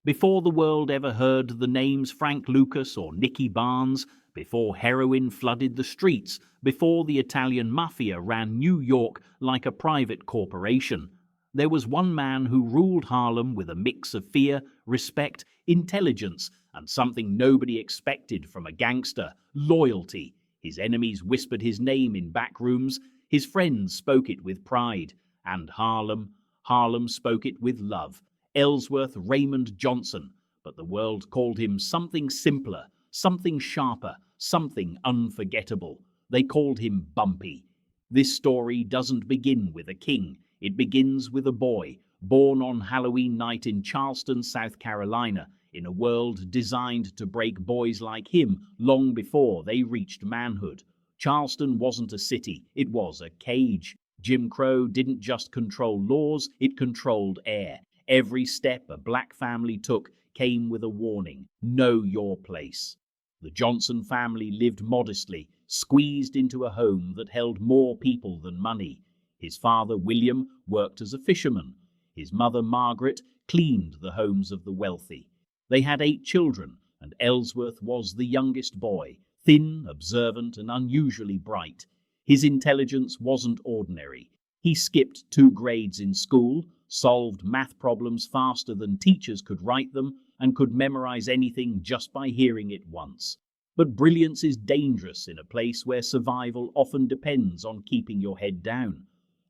Before the world ever heard the names Frank Lucas or Nicky Barnes, before heroin flooded the streets, before the Italian mafia ran New York like a private corporation, there was one man who ruled Harlem with a mix of fear, respect, intelligence, and something nobody expected from a gangster: loyalty. His enemies whispered his name in back rooms, his friends spoke it with pride, and Harlem spoke it with love. Ellsworth Raymond Johnson, but the world called him something simpler, something sharper, something unforgettable. They called him Bumpy. This story doesn't begin with a king. It begins with a boy, born on Halloween night in Charleston, South Carolina, in a world designed to break boys like him long before they reached manhood. Charleston wasn't a city, it was a cage. Jim Crow didn't just control laws, it controlled air. Every step a black family took came with a warning: know your place. The Johnson family lived modestly, squeezed into a home that held more people than money. His father, William, worked as a fisherman. His mother, Margaret, cleaned the homes of the wealthy. They had 8 children, and Ellsworth was the youngest boy, thin, observant, and unusually bright. His intelligence wasn't ordinary. He skipped 2 grades in school, solved math problems faster than teachers could write them, and could memorize anything just by hearing it once. But brilliance is dangerous in a place where survival often depends on keeping your head down.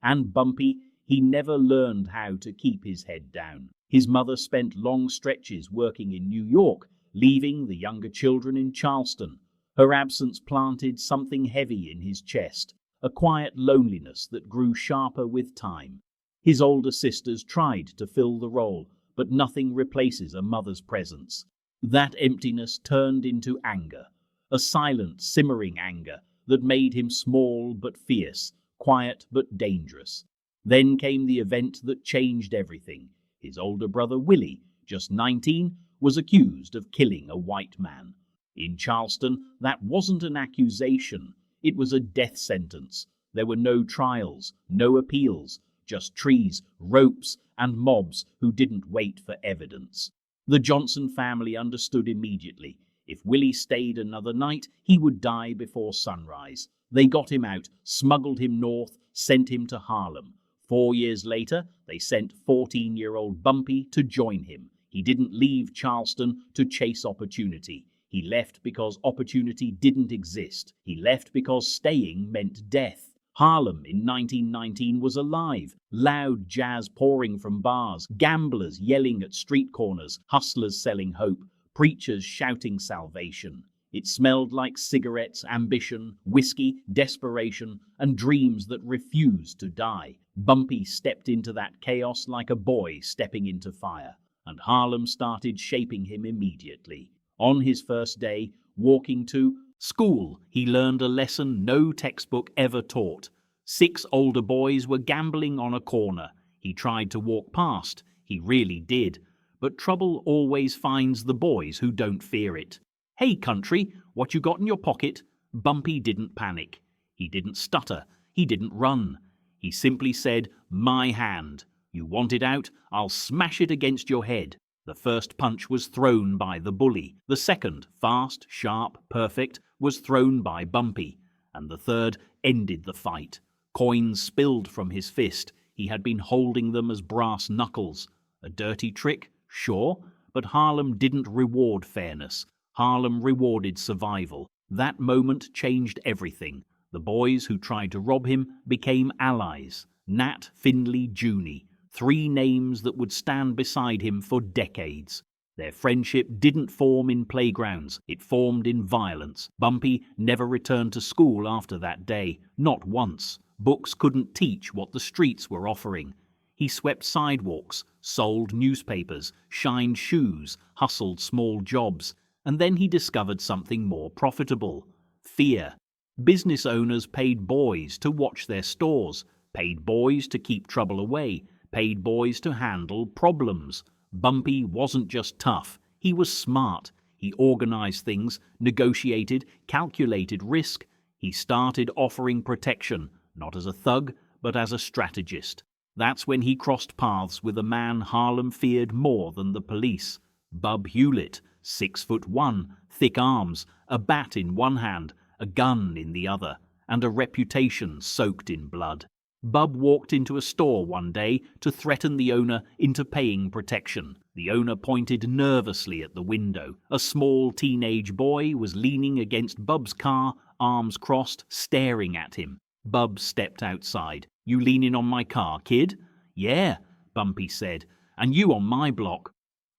And Bumpy, he never learned how to keep his head down. His mother spent long stretches working in New York, leaving the younger children in Charleston. Her absence planted something heavy in his chest, a quiet loneliness that grew sharper with time. His older sisters tried to fill the role, but nothing replaces a mother's presence. That emptiness turned into anger, a silent, simmering anger that made him small but fierce, quiet but dangerous. Then came the event that changed everything. His older brother Willie, just 19, was accused of killing a white man. In Charleston, that wasn't an accusation, it was a death sentence. There were no trials, no appeals, just trees, ropes, and mobs who didn't wait for evidence. The Johnson family understood immediately. If Willie stayed another night, he would die before sunrise. They got him out, smuggled him north, sent him to Harlem. 4 years later, they sent 14-year-old Bumpy to join him. He didn't leave Charleston to chase opportunity. He left because opportunity didn't exist. He left because staying meant death. Harlem in 1919 was alive, loud jazz pouring from bars, gamblers yelling at street corners, hustlers selling hope, preachers shouting salvation. It smelled like cigarettes, ambition, whiskey, desperation, and dreams that refused to die. Bumpy stepped into that chaos like a boy stepping into fire, and Harlem started shaping him immediately. On his first day, walking to school, he learned a lesson no textbook ever taught. 6 older boys were gambling on a corner. He tried to walk past. He really did. But trouble always finds the boys who don't fear it. "Hey, country, what you got in your pocket?" Bumpy didn't panic. He didn't stutter. He didn't run. He simply said, "My hand. You want it out? I'll smash it against your head." The first punch was thrown by the bully. The second, fast, sharp, perfect, was thrown by Bumpy. And the third ended the fight. Coins spilled from his fist. He had been holding them as brass knuckles. A dirty trick? Sure. But Harlem didn't reward fairness. Harlem rewarded survival. That moment changed everything. The boys who tried to rob him became allies. Nat, Finley, Junie. 3 names that would stand beside him for decades. Their friendship didn't form in playgrounds, it formed in violence. Bumpy never returned to school after that day, not once. Books couldn't teach what the streets were offering. He swept sidewalks, sold newspapers, shined shoes, hustled small jobs, and then he discovered something more profitable: fear. Business owners paid boys to watch their stores, paid boys to keep trouble away, paid boys to handle problems. Bumpy wasn't just tough, he was smart. He organized things, negotiated, calculated risk. He started offering protection, not as a thug, but as a strategist. That's when he crossed paths with a man Harlem feared more than the police: Bub Hewlett, 6'1", thick arms, a bat in one hand, a gun in the other, and a reputation soaked in blood. Bub walked into a store one day to threaten the owner into paying protection. The owner pointed nervously at the window. A small teenage boy was leaning against Bub's car, arms crossed, staring at him. Bub stepped outside. "You leaning on my car, kid?" "Yeah," Bumpy said. "And you on my block."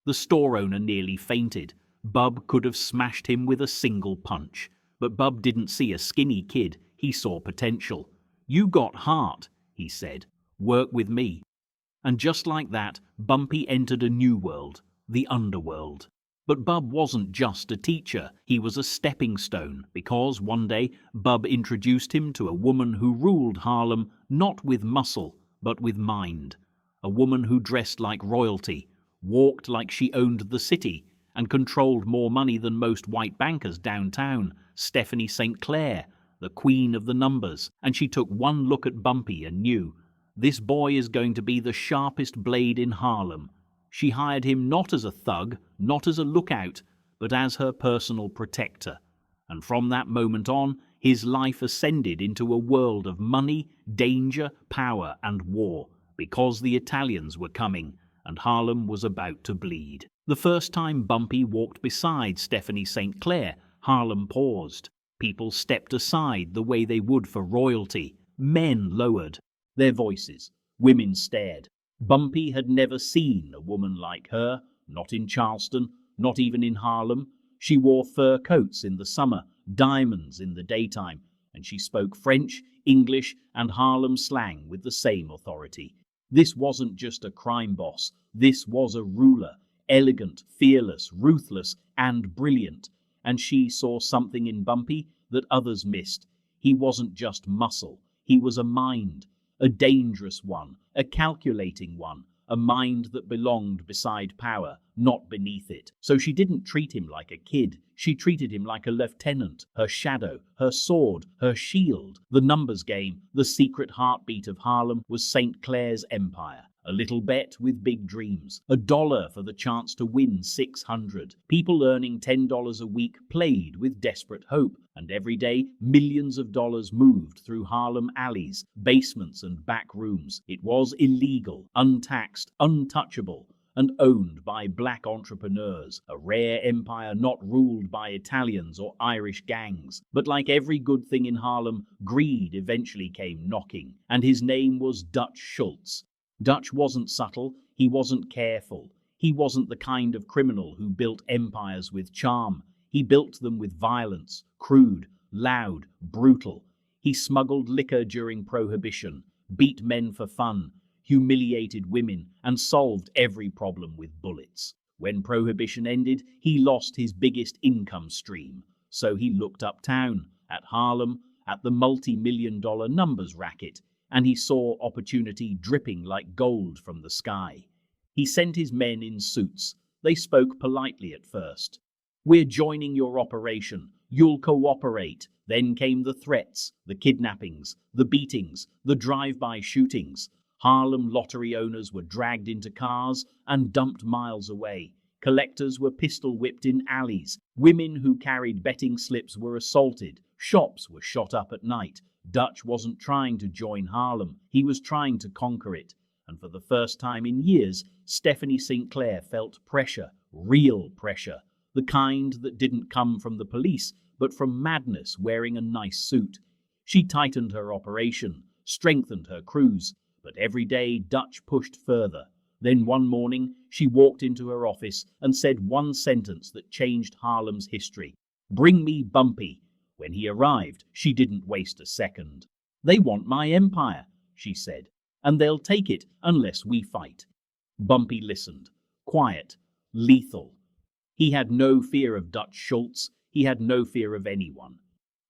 The store owner nearly fainted. Bub could have smashed him with a single punch. But Bub didn't see a skinny kid. He saw potential. "You got heart," he said. "Work with me." And just like that, Bumpy entered a new world, the underworld. But Bub wasn't just a teacher, he was a stepping stone, because one day Bub introduced him to a woman who ruled Harlem not with muscle, but with mind. A woman who dressed like royalty, walked like she owned the city, and controlled more money than most white bankers downtown, Stephanie St. Clair, the queen of the numbers. And she took one look at Bumpy and knew, this boy is going to be the sharpest blade in Harlem. She hired him not as a thug, not as a lookout, but as her personal protector. And from that moment on, his life ascended into a world of money, danger, power, and war, because the Italians were coming, and Harlem was about to bleed. The first time Bumpy walked beside Stephanie St. Clair, Harlem paused. People stepped aside the way they would for royalty. Men lowered their voices. Women stared. Bumpy had never seen a woman like her, not in Charleston, not even in Harlem. She wore fur coats in the summer, diamonds in the daytime, and she spoke French, English, and Harlem slang with the same authority. This wasn't just a crime boss. This was a ruler, elegant, fearless, ruthless, and brilliant. And she saw something in Bumpy that others missed. He wasn't just muscle. He was a mind. A dangerous one, a calculating one, a mind that belonged beside power, not beneath it. So she didn't treat him like a kid. She treated him like a lieutenant, her shadow, her sword, her shield. The numbers game, the secret heartbeat of Harlem, was St. Clair's empire. A little bet with big dreams. $1 for the chance to win 600. People earning $10 a week played with desperate hope. And every day, millions of dollars moved through Harlem alleys, basements, and back rooms. It was illegal, untaxed, untouchable, and owned by black entrepreneurs. A rare empire not ruled by Italians or Irish gangs. But like every good thing in Harlem, greed eventually came knocking. And his name was Dutch Schultz. Dutch wasn't subtle, he wasn't careful. He wasn't the kind of criminal who built empires with charm. He built them with violence, crude, loud, brutal. He smuggled liquor during Prohibition, beat men for fun, humiliated women, and solved every problem with bullets. When Prohibition ended, he lost his biggest income stream. So he looked uptown, at Harlem, at the multi-million-dollar numbers racket, and he saw opportunity dripping like gold from the sky. He sent his men in suits. They spoke politely at first. "We're joining your operation. You'll cooperate." Then came the threats, the kidnappings, the beatings, the drive-by shootings. Harlem lottery owners were dragged into cars and dumped miles away. Collectors were pistol-whipped in alleys. Women who carried betting slips were assaulted. Shops were shot up at night. Dutch wasn't trying to join Harlem. He was trying to conquer it. And for the first time in years, Stephanie St. Clair felt pressure, real pressure. The kind that didn't come from the police, but from madness wearing a nice suit. She tightened her operation, strengthened her crews, but every day Dutch pushed further. Then one morning, she walked into her office and said one sentence that changed Harlem's history. "Bring me Bumpy." When he arrived, she didn't waste a second. "They want my empire," she said, "and they'll take it unless we fight." Bumpy listened, quiet, lethal. He had no fear of Dutch Schultz. He had no fear of anyone.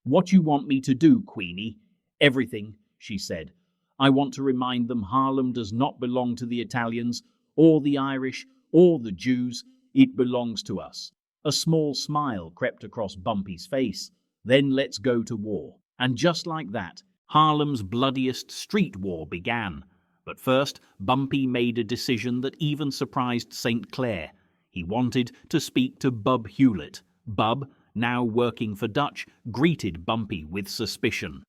"What you want me to do, Queenie?" "Everything," she said. "I want to remind them Harlem does not belong to the Italians, or the Irish, or the Jews. It belongs to us." A small smile crept across Bumpy's face. "Then let's go to war." And just like that, Harlem's bloodiest street war began. But first, Bumpy made a decision that even surprised St. Clair. He wanted to speak to Bub Hewlett. Bub, now working for Dutch, greeted Bumpy with suspicion.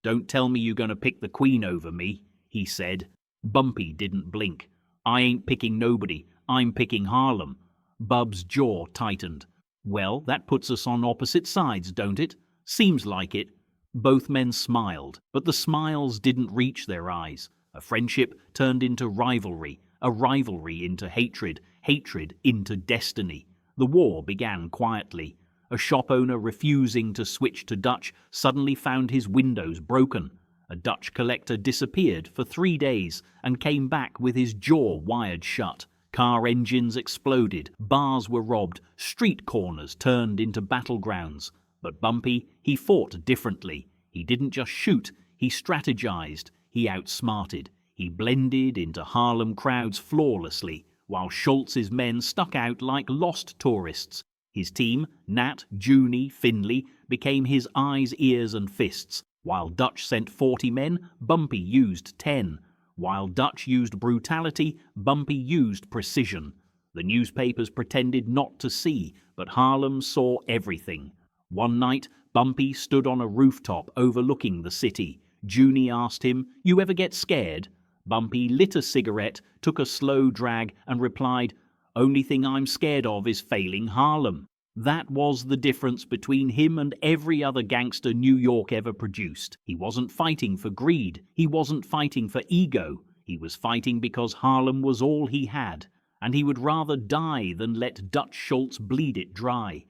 "Don't tell me you're going to pick the Queen over me," he said. Bumpy didn't blink. "I ain't picking nobody. I'm picking Harlem." Bub's jaw tightened. "Well, that puts us on opposite sides, don't it?" "Seems like it." Both men smiled, but the smiles didn't reach their eyes. A friendship turned into rivalry, a rivalry into hatred, hatred into destiny. The war began quietly. A shop owner refusing to switch to Dutch suddenly found his windows broken. A Dutch collector disappeared for 3 days and came back with his jaw wired shut. Car engines exploded, bars were robbed, street corners turned into battlegrounds. But Bumpy, he fought differently. He didn't just shoot, he strategized, he outsmarted. He blended into Harlem crowds flawlessly, while Schultz's men stuck out like lost tourists. His team, Nat, Junie, Finley, became his eyes, ears and fists. While Dutch sent 40 men, Bumpy used 10. While Dutch used brutality, Bumpy used precision. The newspapers pretended not to see, but Harlem saw everything. One night, Bumpy stood on a rooftop overlooking the city. Junie asked him, "You ever get scared?" Bumpy lit a cigarette, took a slow drag, and replied, "Only thing I'm scared of is failing Harlem." That was the difference between him and every other gangster New York ever produced. He wasn't fighting for greed. He wasn't fighting for ego. He was fighting because Harlem was all he had, and he would rather die than let Dutch Schultz bleed it dry.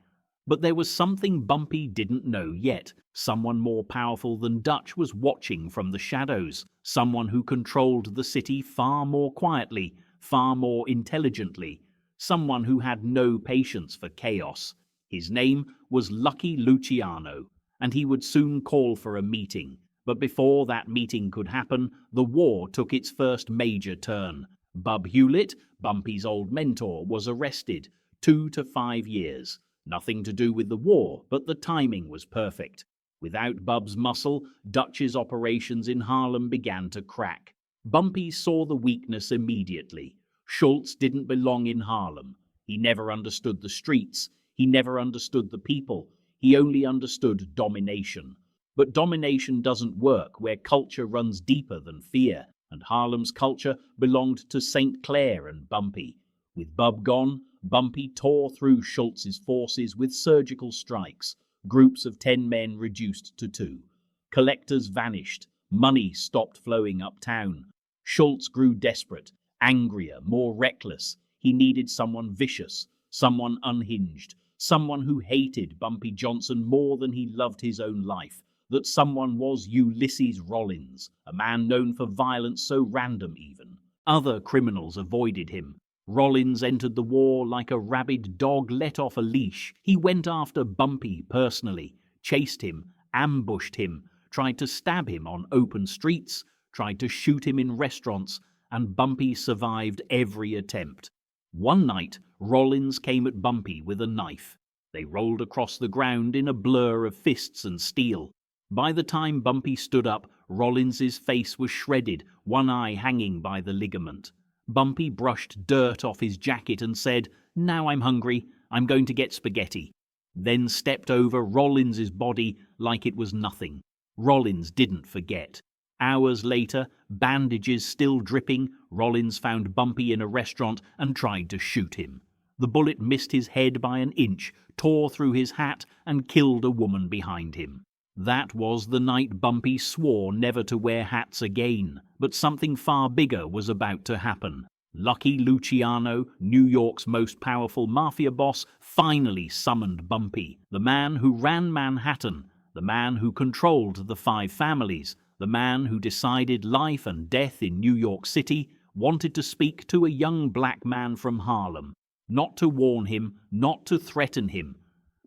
But there was something Bumpy didn't know yet. Someone more powerful than Dutch was watching from the shadows. Someone who controlled the city far more quietly, far more intelligently. Someone who had no patience for chaos. His name was Lucky Luciano, and he would soon call for a meeting. But before that meeting could happen, the war took its first major turn. Bub Hewlett, Bumpy's old mentor, was arrested. 2 to 5 years. Nothing to do with the war, but the timing was perfect. Without Bub's muscle, Dutch's operations in Harlem began to crack. Bumpy saw the weakness immediately. Schultz didn't belong in Harlem. He never understood the streets. He never understood the people. He only understood domination. But domination doesn't work where culture runs deeper than fear, and Harlem's culture belonged to St. Clair and Bumpy. With Bub gone, Bumpy tore through Schultz's forces with surgical strikes. Groups of 10 men reduced to 2. Collectors vanished. Money stopped flowing uptown. Schultz grew desperate, angrier, more reckless. He needed someone vicious, someone unhinged, someone who hated Bumpy Johnson more than he loved his own life. That someone was Ulysses Rollins, a man known for violence so random even. Other criminals avoided him. Rollins entered the war like a rabid dog let off a leash. He went after Bumpy personally, chased him, ambushed him, tried to stab him on open streets, tried to shoot him in restaurants, and Bumpy survived every attempt. One night, Rollins came at Bumpy with a knife. They rolled across the ground in a blur of fists and steel. By the time Bumpy stood up, Rollins's face was shredded, one eye hanging by the ligament. Bumpy brushed dirt off his jacket and said, "Now I'm hungry, I'm going to get spaghetti." Then stepped over Rollins's body like it was nothing. Rollins didn't forget. Hours later, bandages still dripping, Rollins found Bumpy in a restaurant and tried to shoot him. The bullet missed his head by an inch, tore through his hat, and killed a woman behind him. That was the night Bumpy swore never to wear hats again, but something far bigger was about to happen. Lucky Luciano, New York's most powerful mafia boss, finally summoned Bumpy, the man who ran Manhattan, the man who controlled the 5 families, the man who decided life and death in New York City, wanted to speak to a young black man from Harlem, not to warn him, not to threaten him,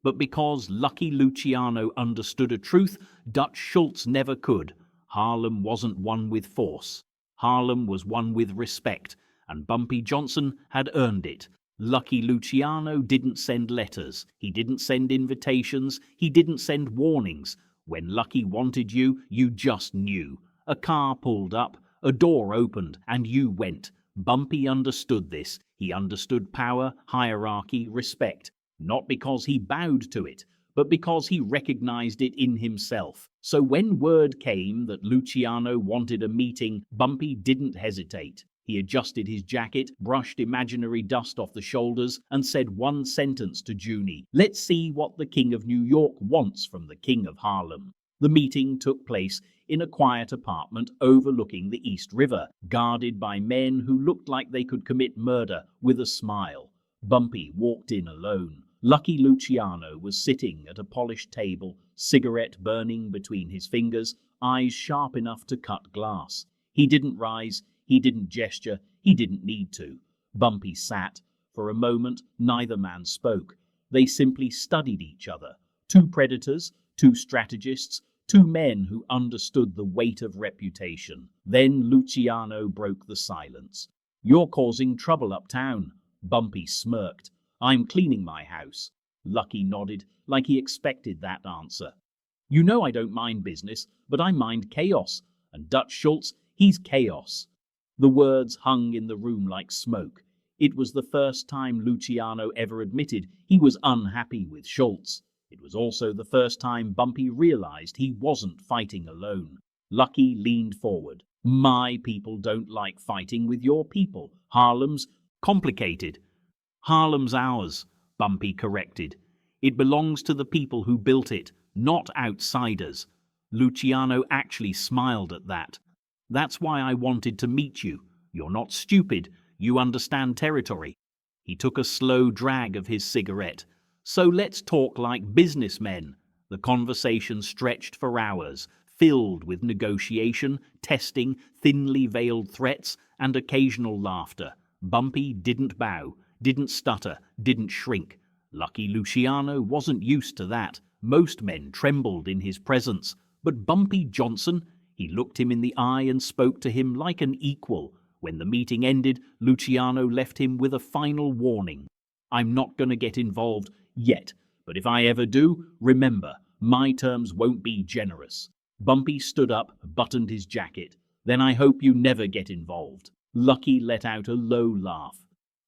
but because Lucky Luciano understood a truth Dutch Schultz never could. Harlem wasn't won with force. Harlem was won with respect, and Bumpy Johnson had earned it. Lucky Luciano didn't send letters. He didn't send invitations. He didn't send warnings. When Lucky wanted you, you just knew. A car pulled up, a door opened, and you went. Bumpy understood this. He understood power, hierarchy, respect, not because he bowed to it, but because he recognized it in himself. So when word came that Luciano wanted a meeting, Bumpy didn't hesitate. He adjusted his jacket, brushed imaginary dust off the shoulders, and said one sentence to Junie: "Let's see what the King of New York wants from the King of Harlem." The meeting took place in a quiet apartment overlooking the East River, guarded by men who looked like they could commit murder with a smile. Bumpy walked in alone. Lucky Luciano was sitting at a polished table, cigarette burning between his fingers, eyes sharp enough to cut glass. He didn't rise, he didn't gesture, he didn't need to. Bumpy sat. For a moment, neither man spoke. They simply studied each other. Two predators, two strategists, two men who understood the weight of reputation. Then Luciano broke the silence. "You're causing trouble uptown." Bumpy smirked. "I'm cleaning my house." Lucky nodded, like he expected that answer. "You know I don't mind business, but I mind chaos. And Dutch Schultz, he's chaos." The words hung in the room like smoke. It was the first time Luciano ever admitted he was unhappy with Schultz. It was also the first time Bumpy realized he wasn't fighting alone. Lucky leaned forward. "My people don't like fighting with your people. Harlem's complicated." "Harlem's ours," Bumpy corrected. "It belongs to the people who built it, not outsiders." Luciano actually smiled at that. "That's why I wanted to meet you. You're not stupid. You understand territory." He took a slow drag of his cigarette. "So let's talk like businessmen." The conversation stretched for hours, filled with negotiation, testing, thinly veiled threats, and occasional laughter. Bumpy didn't bow, didn't stutter, didn't shrink. Lucky Luciano wasn't used to that. Most men trembled in his presence. But Bumpy Johnson, he looked him in the eye and spoke to him like an equal. When the meeting ended, Luciano left him with a final warning. "I'm not going to get involved yet, but if I ever do, remember, my terms won't be generous." Bumpy stood up, buttoned his jacket. "Then I hope you never get involved." Lucky let out a low laugh.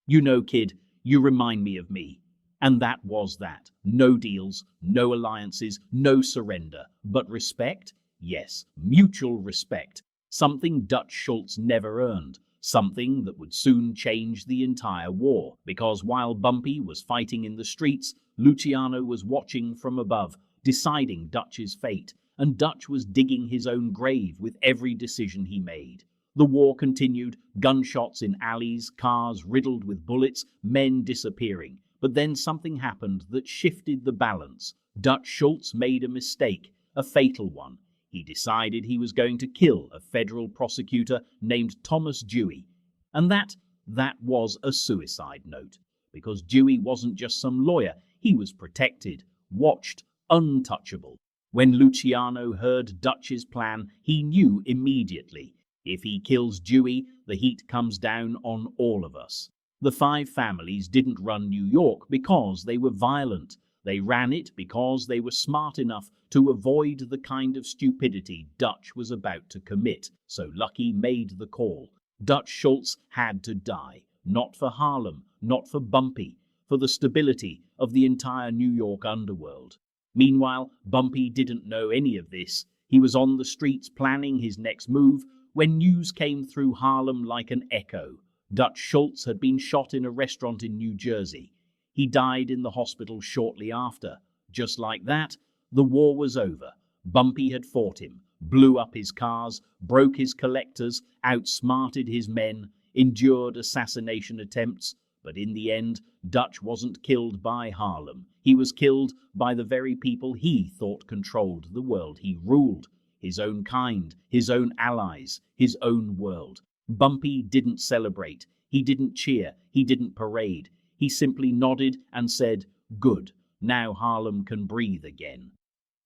"You know, kid, you remind me of me." And that was that. No deals, no alliances, no surrender. But respect? Yes, mutual respect. Something Dutch Schultz never earned. Something that would soon change the entire war. Because while Bumpy was fighting in the streets, Luciano was watching from above, deciding Dutch's fate. And Dutch was digging his own grave with every decision he made. The war continued, gunshots in alleys, cars riddled with bullets, men disappearing. But then something happened that shifted the balance. Dutch Schultz made a mistake, a fatal one. He decided he was going to kill a federal prosecutor named Thomas Dewey. And that was a suicide note. Because Dewey wasn't just some lawyer, he was protected, watched, untouchable. When Luciano heard Dutch's plan, he knew immediately. If he kills Dewey, the heat comes down on all of us. The five families didn't run New York because they were violent. They ran it because they were smart enough to avoid the kind of stupidity Dutch was about to commit. So Lucky made the call. Dutch Schultz had to die. Not for Harlem, not for Bumpy, for the stability of the entire New York underworld. Meanwhile, Bumpy didn't know any of this. He was on the streets planning his next move when news came through Harlem like an echo. Dutch Schultz had been shot in a restaurant in New Jersey. He died in the hospital shortly after. Just like that, the war was over. Bumpy had fought him, blew up his cars, broke his collectors, outsmarted his men, endured assassination attempts. But in the end, Dutch wasn't killed by Harlem. He was killed by the very people he thought controlled the world he ruled. His own kind, his own allies, his own world. Bumpy didn't celebrate, he didn't cheer, he didn't parade. He simply nodded and said, "Good, now Harlem can breathe again."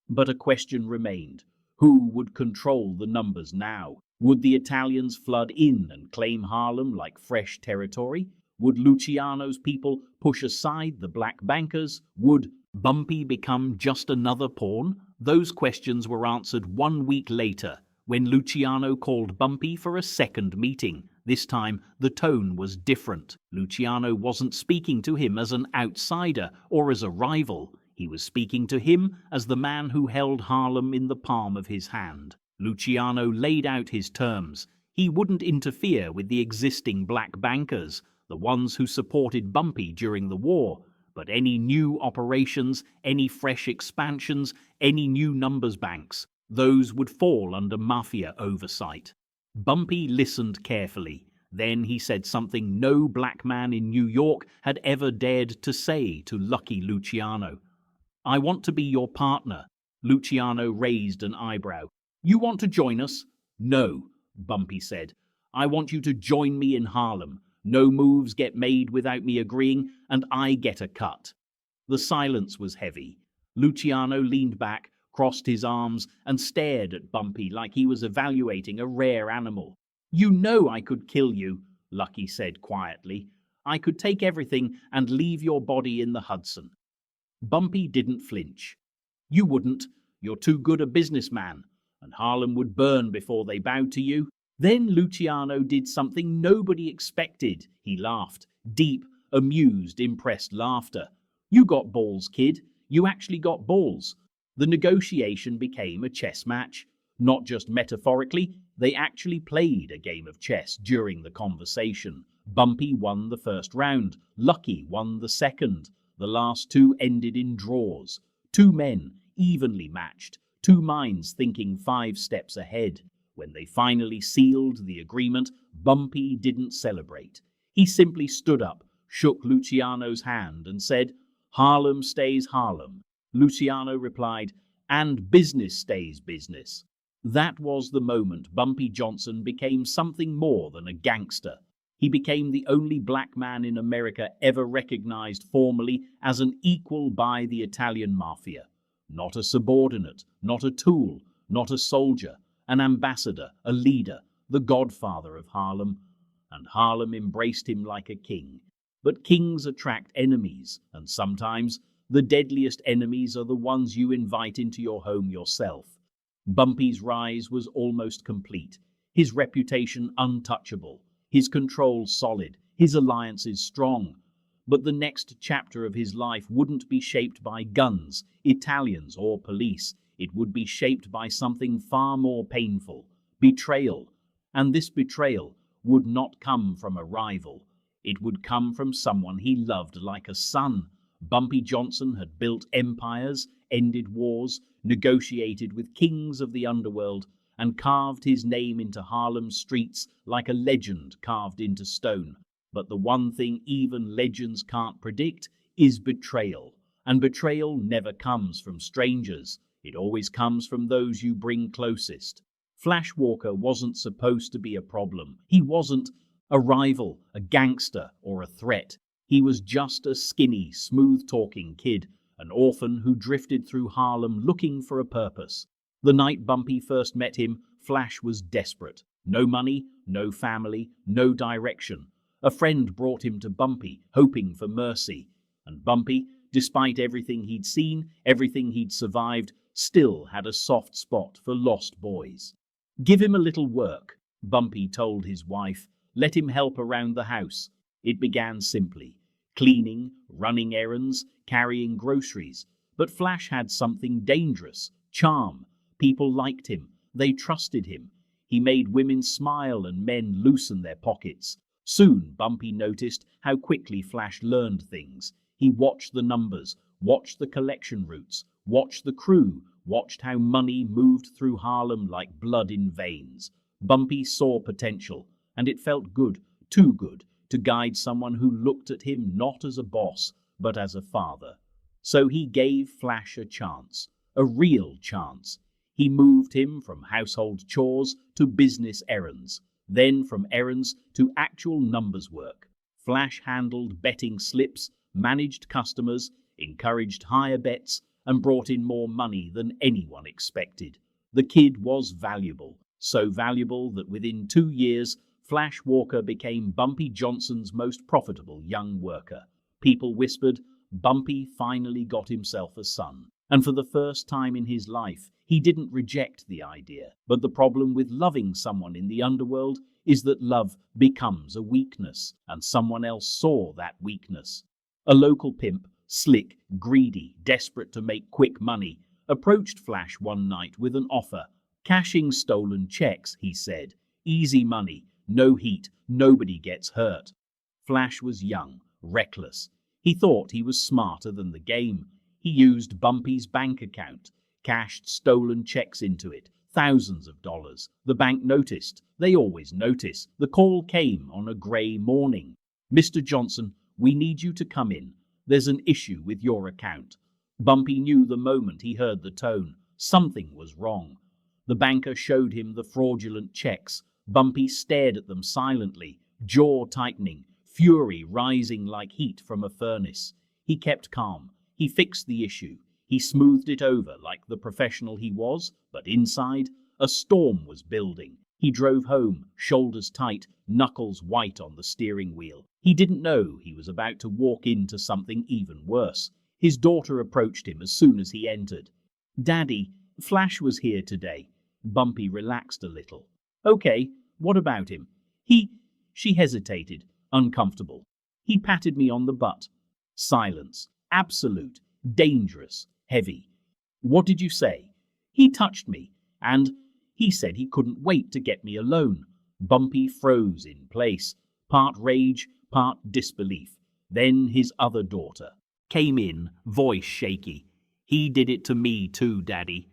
But a question remained. Who would control the numbers now? Would the Italians flood in and claim Harlem like fresh territory? Would Luciano's people push aside the black bankers? Would Bumpy become just another pawn? Those questions were answered 1 week later, when Luciano called Bumpy for a second meeting. This time, the tone was different. Luciano wasn't speaking to him as an outsider or as a rival. He was speaking to him as the man who held Harlem in the palm of his hand. Luciano laid out his terms. He wouldn't interfere with the existing black bankers, the ones who supported Bumpy during the war, but any new operations, any fresh expansions, any new numbers banks, those would fall under Mafia oversight. Bumpy listened carefully. Then he said something no black man in New York had ever dared to say to Lucky Luciano. "I want to be your partner." Luciano raised an eyebrow. "You want to join us?" "No," Bumpy said. "I want you to join me in Harlem. No moves get made without me agreeing, and I get a cut." The silence was heavy. Luciano leaned back, crossed his arms, and stared at Bumpy like he was evaluating a rare animal. "You know I could kill you," Lucky said quietly. "I could take everything and leave your body in the Hudson." Bumpy didn't flinch. "You wouldn't. You're too good a businessman, and Harlem would burn before they bowed to you." Then Luciano did something nobody expected. He laughed. Deep, amused, impressed laughter. "You got balls, kid. You actually got balls." The negotiation became a chess match. Not just metaphorically, they actually played a game of chess during the conversation. Bumpy won the first round. Lucky won the second. The last two ended in draws. Two men, evenly matched. Two minds thinking 5 steps ahead. When they finally sealed the agreement, Bumpy didn't celebrate. He simply stood up, shook Luciano's hand, and said, "Harlem stays Harlem." Luciano replied, "And business stays business." That was the moment Bumpy Johnson became something more than a gangster. He became the only black man in America ever recognized formally as an equal by the Italian Mafia. Not a subordinate, not a tool, not a soldier, an ambassador, a leader, the Godfather of Harlem. And Harlem embraced him like a king. But kings attract enemies, and sometimes the deadliest enemies are the ones you invite into your home yourself. Bumpy's rise was almost complete, his reputation untouchable, his control solid, his alliances strong. But the next chapter of his life wouldn't be shaped by guns, Italians, or police. It would be shaped by something far more painful, betrayal. And this betrayal would not come from a rival. It would come from someone he loved like a son. Bumpy Johnson had built empires, ended wars, negotiated with kings of the underworld, and carved his name into Harlem's streets like a legend carved into stone. But the one thing even legends can't predict is betrayal. And betrayal never comes from strangers. It always comes from those you bring closest. Flash Walker wasn't supposed to be a problem. He wasn't a rival, a gangster, or a threat. He was just a skinny, smooth-talking kid, an orphan who drifted through Harlem looking for a purpose. The night Bumpy first met him, Flash was desperate. No money, no family, no direction. A friend brought him to Bumpy, hoping for mercy. And Bumpy, despite everything he'd seen, everything he'd survived, still had a soft spot for lost boys. "Give him a little work," Bumpy told his wife. "Let him help around the house." It began simply. Cleaning, running errands, carrying groceries. But Flash had something dangerous. Charm. People liked him. They trusted him. He made women smile and men loosen their pockets. Soon Bumpy noticed how quickly Flash learned things. He watched the numbers, watched the collection routes, watched the crew, watched how money moved through Harlem like blood in veins. Bumpy saw potential, and it felt good, too good, to guide someone who looked at him not as a boss, but as a father. So he gave Flash a chance, a real chance. He moved him from household chores to business errands, then from errands to actual numbers work. Flash handled betting slips, managed customers, encouraged higher bets, and brought in more money than anyone expected. The kid was valuable, so valuable that within 2 years, Flash Walker became Bumpy Johnson's most profitable young worker. People whispered, Bumpy finally got himself a son. And for the first time in his life, he didn't reject the idea. But the problem with loving someone in the underworld is that love becomes a weakness, and someone else saw that weakness. A local pimp, slick, greedy, desperate to make quick money, approached Flash one night with an offer. Cashing stolen checks, he said. Easy money, no heat, nobody gets hurt. Flash was young, reckless. He thought he was smarter than the game. He used Bumpy's bank account, cashed stolen checks into it, thousands of dollars. The bank noticed. They always notice. The call came on a grey morning. Mr. Johnson, we need you to come in. There's an issue with your account. Bumpy knew the moment he heard the tone. Something was wrong. The banker showed him the fraudulent checks. Bumpy stared at them silently, jaw tightening, fury rising like heat from a furnace. He kept calm. He fixed the issue. He smoothed it over like the professional he was, but inside, a storm was building. He drove home, shoulders tight, knuckles white on the steering wheel. He didn't know he was about to walk into something even worse. His daughter approached him as soon as he entered. "Daddy, Flash was here today." Bumpy relaxed a little. "Okay, what about him?" She hesitated, uncomfortable. "He patted me on the butt." Silence. Absolute. Dangerous. Heavy. "What did you say?" "He touched me, and he said he couldn't wait to get me alone." Bumpy froze in place, part rage, part disbelief. Then his other daughter came in, voice shaky. "He did it to me too, Daddy."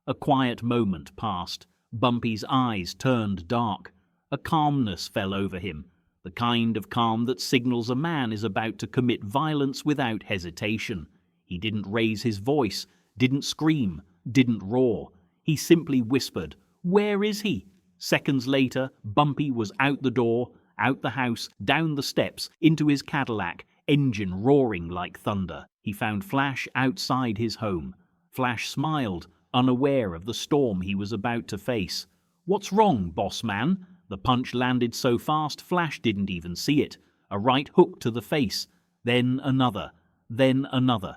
A quiet moment passed. Bumpy's eyes turned dark. A calmness fell over him, the kind of calm that signals a man is about to commit violence without hesitation. He didn't raise his voice, didn't scream, didn't roar. He simply whispered, "Where is he?" Seconds later, Bumpy was out the door, out the house, down the steps, into his Cadillac, engine roaring like thunder. He found Flash outside his home. Flash smiled, unaware of the storm he was about to face. "What's wrong, boss man?" The punch landed so fast Flash didn't even see it. A right hook to the face. Then another. Then another.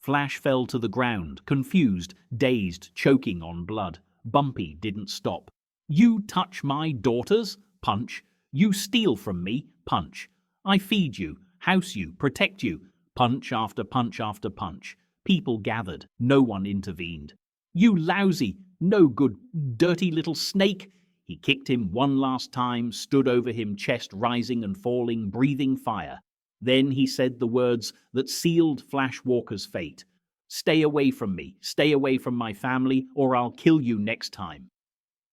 Flash fell to the ground, confused, dazed, choking on blood. Bumpy didn't stop. "You touch my daughters?" Punch. "You steal from me?" Punch. "I feed you, house you, protect you." Punch after punch after punch. People gathered. No one intervened. "You lousy, no good, dirty little snake." He kicked him one last time, stood over him, chest rising and falling, breathing fire. Then he said the words that sealed Flash Walker's fate. "Stay away from me, stay away from my family, or I'll kill you next time."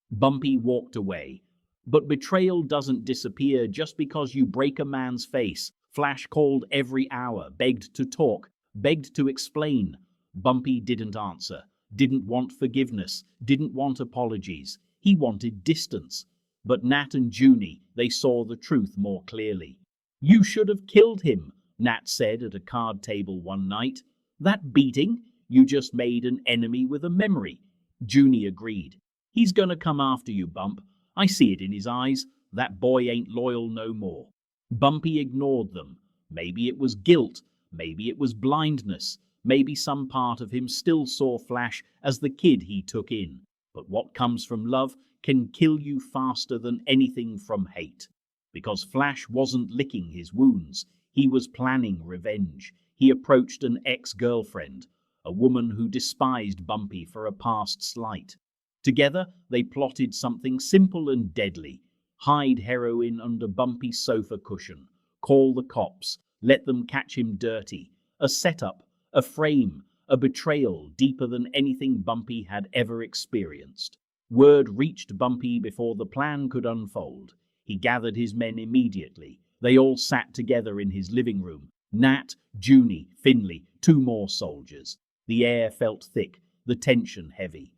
Bumpy walked away. But betrayal doesn't disappear just because you break a man's face. Flash called every hour, begged to talk, begged to explain. Bumpy didn't answer, didn't want forgiveness, didn't want apologies. He wanted distance. But Nat and Junie, they saw the truth more clearly. "You should have killed him," Nat said at a card table one night. "That beating? You just made an enemy with a memory." Junie agreed. "He's gonna come after you, Bump. I see it in his eyes. That boy ain't loyal no more." Bumpy ignored them. Maybe it was guilt. Maybe it was blindness. Maybe some part of him still saw Flash as the kid he took in. But what comes from love can kill you faster than anything from hate. Because Flash wasn't licking his wounds. He was planning revenge. He approached an ex-girlfriend, a woman who despised Bumpy for a past slight. Together, they plotted something simple and deadly. Hide heroin under Bumpy's sofa cushion. Call the cops. Let them catch him dirty. A setup, a frame, a betrayal deeper than anything Bumpy had ever experienced. Word reached Bumpy before the plan could unfold. He gathered his men immediately. They all sat together in his living room. Nat, Junie, Finley, 2 more soldiers. The air felt thick, the tension heavy.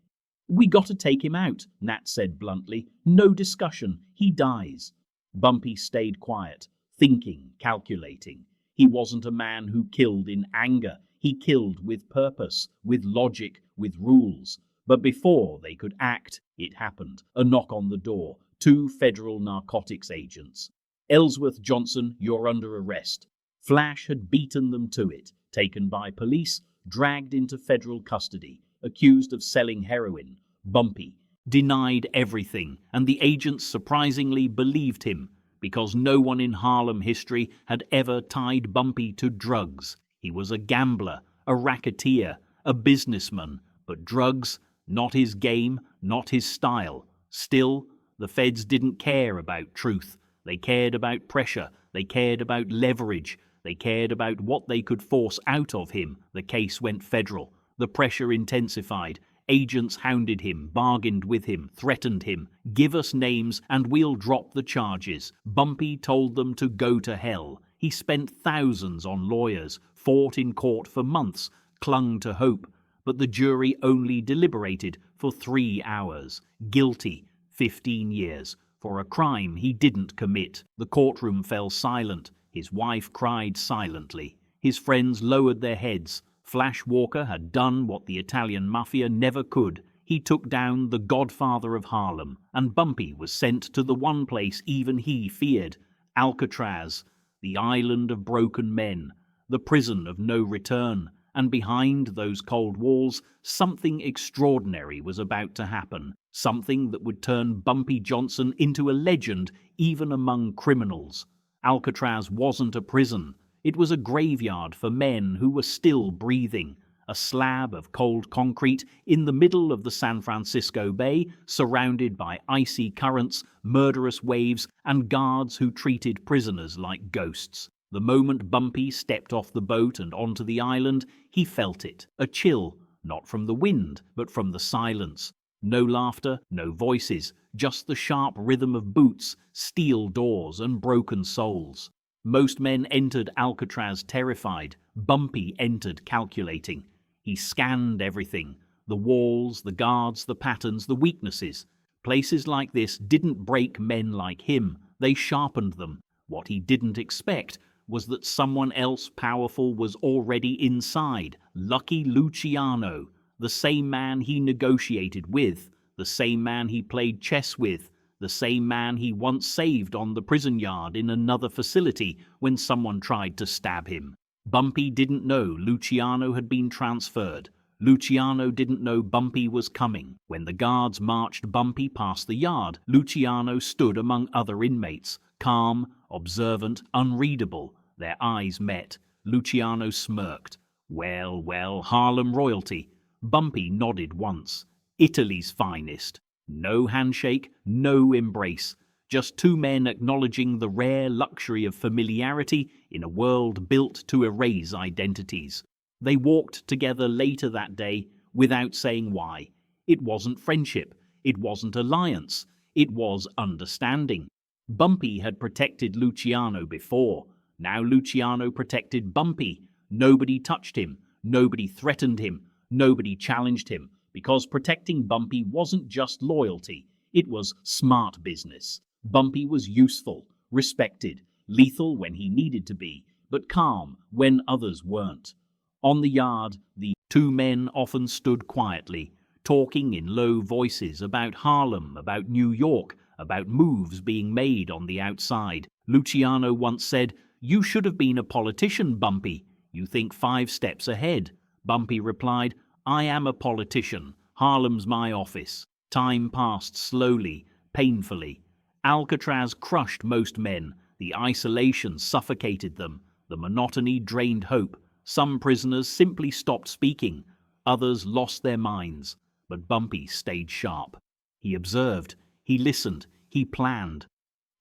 "We gotta take him out," Nat said bluntly. "No discussion. He dies." Bumpy stayed quiet, thinking, calculating. He wasn't a man who killed in anger. He killed with purpose, with logic, with rules. But before they could act, it happened. A knock on the door. 2 federal narcotics agents. "Ellsworth Johnson, you're under arrest." Flash had beaten them to it, taken by police, dragged into federal custody, accused of selling heroin. Bumpy, denied everything, and the agents surprisingly believed him, because no one in Harlem history had ever tied Bumpy to drugs. He was a gambler, a racketeer, a businessman, but drugs, not his game, not his style. Still, the feds didn't care about truth. They cared about pressure. They cared about leverage. They cared about what they could force out of him. The case went federal. The pressure intensified. Agents hounded him, bargained with him, threatened him. Give us names and we'll drop the charges. Bumpy told them to go to hell. He spent thousands on lawyers, fought in court for months, clung to hope. But the jury only deliberated for 3 hours. Guilty, 15 years, for a crime he didn't commit. The courtroom fell silent. His wife cried silently. His friends lowered their heads. Flash Walker had done what the Italian Mafia never could. He took down the Godfather of Harlem, and Bumpy was sent to the one place even he feared, Alcatraz, the island of broken men, the prison of no return. And behind those cold walls, something extraordinary was about to happen, something that would turn Bumpy Johnson into a legend even among criminals. Alcatraz wasn't a prison. It was a graveyard for men who were still breathing, a slab of cold concrete in the middle of the San Francisco Bay, surrounded by icy currents, murderous waves, and guards who treated prisoners like ghosts. The moment Bumpy stepped off the boat and onto the island, he felt it, a chill, not from the wind, but from the silence. No laughter, no voices, just the sharp rhythm of boots, steel doors, and broken souls. Most men entered Alcatraz terrified. Bumpy entered calculating. He scanned everything, the walls, the guards, the patterns, the weaknesses. Places like this didn't break men like him, they sharpened them. What he didn't expect was that someone else powerful was already inside. Lucky Luciano, the same man he negotiated with, the same man he played chess with, the same man he once saved on the prison yard in another facility when someone tried to stab him. Bumpy didn't know Luciano had been transferred. Luciano didn't know Bumpy was coming. When the guards marched Bumpy past the yard, Luciano stood among other inmates, calm, observant, unreadable. Their eyes met. Luciano smirked. Well, Harlem royalty. Bumpy nodded once. Italy's finest. No handshake, no embrace. Just two men acknowledging the rare luxury of familiarity in a world built to erase identities. They walked together later that day without saying why. It wasn't friendship. It wasn't alliance. It was understanding. Bumpy had protected Luciano before. Now Luciano protected Bumpy. Nobody touched him. Nobody threatened him. Nobody challenged him. Because protecting Bumpy wasn't just loyalty. It was smart business. Bumpy was useful, respected, lethal when he needed to be, but calm when others weren't. On the yard, the two men often stood quietly, talking in low voices about Harlem, about New York, about moves being made on the outside. Luciano once said, "You should have been a politician, Bumpy. You think 5 steps ahead." Bumpy replied, "I am a politician. Harlem's my office." Time passed slowly, painfully. Alcatraz crushed most men. The isolation suffocated them. The monotony drained hope. Some prisoners simply stopped speaking. Others lost their minds. But Bumpy stayed sharp. He observed. He listened. He planned.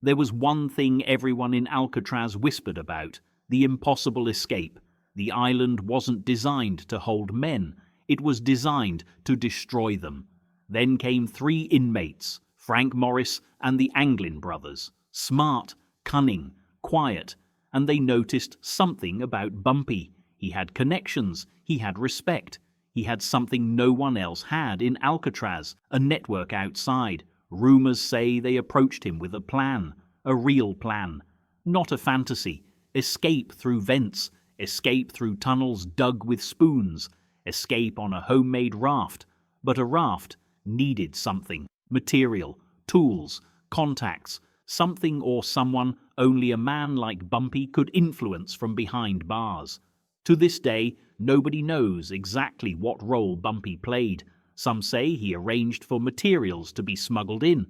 There was one thing everyone in Alcatraz whispered about: the impossible escape. The island wasn't designed to hold men. It was designed to destroy them. Then came 3 inmates, Frank Morris and the Anglin brothers. Smart, cunning, quiet, and they noticed something about Bumpy. He had connections. He had respect. He had something no one else had in Alcatraz, a network outside. Rumors say they approached him with a plan, a real plan. Not a fantasy. Escape through vents. Escape through tunnels dug with spoons. Escape on a homemade raft. But a raft needed something. Material, tools, contacts, something or someone only a man like Bumpy could influence from behind bars. To this day, nobody knows exactly what role Bumpy played, Some say he arranged for materials to be smuggled in.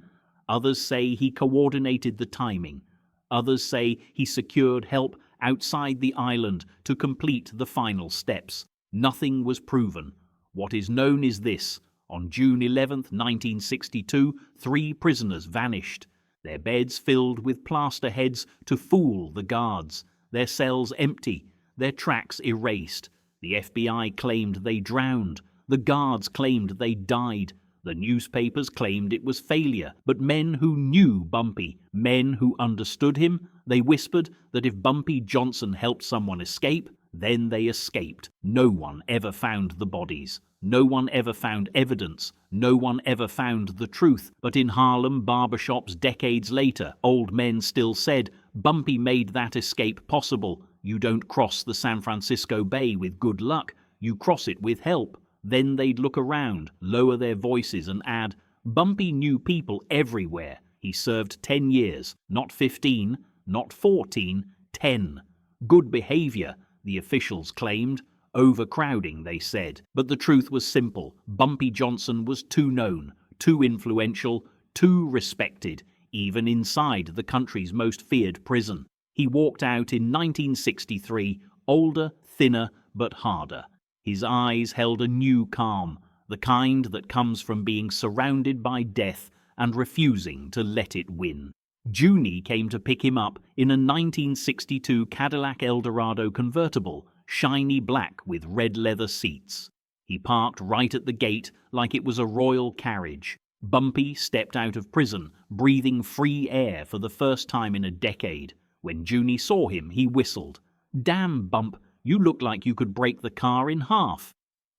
Others say he coordinated the timing. Others say he secured help outside the island to complete the final steps. Nothing was proven. What is known is this: on June 11, 1962, 3 prisoners vanished, their beds filled with plaster heads to fool the guards, their cells empty, their tracks erased. The FBI claimed they drowned. The guards claimed they died. The newspapers claimed it was failure. But men who knew Bumpy, men who understood him, they whispered that if Bumpy Johnson helped someone escape, then they escaped. No one ever found the bodies. No one ever found evidence. No one ever found the truth. But in Harlem barbershops decades later, old men still said, Bumpy made that escape possible. You don't cross the San Francisco Bay with good luck. You cross it with help. Then they'd look around, lower their voices and add, Bumpy knew people everywhere. He served 10 years, not 15, not 14, 10. Good behavior, the officials claimed. Overcrowding, they said. But the truth was simple. Bumpy Johnson was too known, too influential, too respected, even inside the country's most feared prison. He walked out in 1963, older, thinner, but harder. His eyes held a new calm, the kind that comes from being surrounded by death and refusing to let it win. Junie came to pick him up in a 1962 Cadillac Eldorado convertible, shiny black with red leather seats. He parked right at the gate like it was a royal carriage. Bumpy stepped out of prison, breathing free air for the first time in a decade. When Junie saw him, he whistled. "Damn, Bump, you look like you could break the car in half."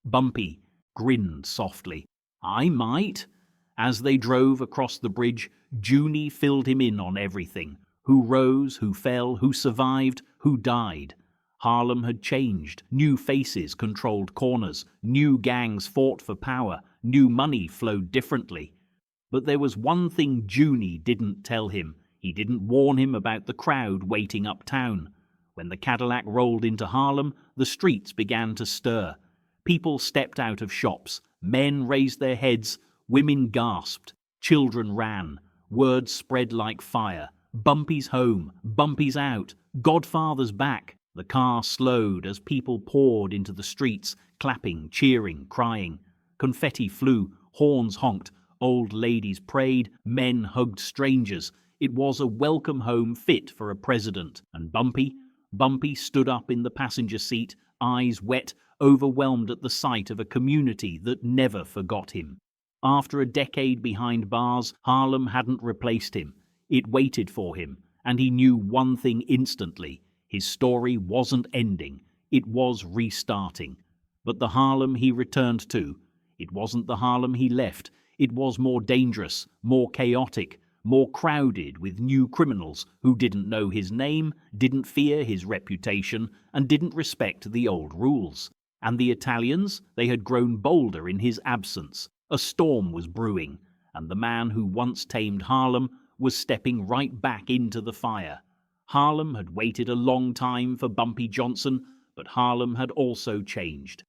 Bumpy grinned softly. "I might." As they drove across the bridge, Junie filled him in on everything. Who rose, who fell, who survived, who died. Harlem had changed. New faces controlled corners. New gangs fought for power. New money flowed differently. But there was one thing Junie didn't tell him. He didn't warn him about the crowd waiting uptown. When the Cadillac rolled into Harlem, the streets began to stir. People stepped out of shops. Men raised their heads. Women gasped. Children ran. Word spread like fire. Bumpy's home. Bumpy's out. Godfather's back. The car slowed as people poured into the streets, clapping, cheering, crying. Confetti flew. Horns honked. Old ladies prayed. Men hugged strangers. It was a welcome home fit for a president. And Bumpy stood up in the passenger seat, eyes wet, overwhelmed at the sight of a community that never forgot him. After a decade behind bars, Harlem hadn't replaced him. It waited for him, and he knew one thing instantly. His story wasn't ending. It was restarting. But the Harlem he returned to, it wasn't the Harlem he left. It was more dangerous, more chaotic, more crowded with new criminals who didn't know his name, didn't fear his reputation, and didn't respect the old rules. And the Italians, they had grown bolder in his absence. A storm was brewing, and the man who once tamed Harlem was stepping right back into the fire. Harlem had waited a long time for Bumpy Johnson, but Harlem had also changed.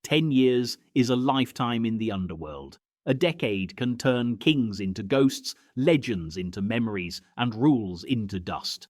10 years is a lifetime in the underworld. A decade can turn kings into ghosts, legends into memories, and rules into dust.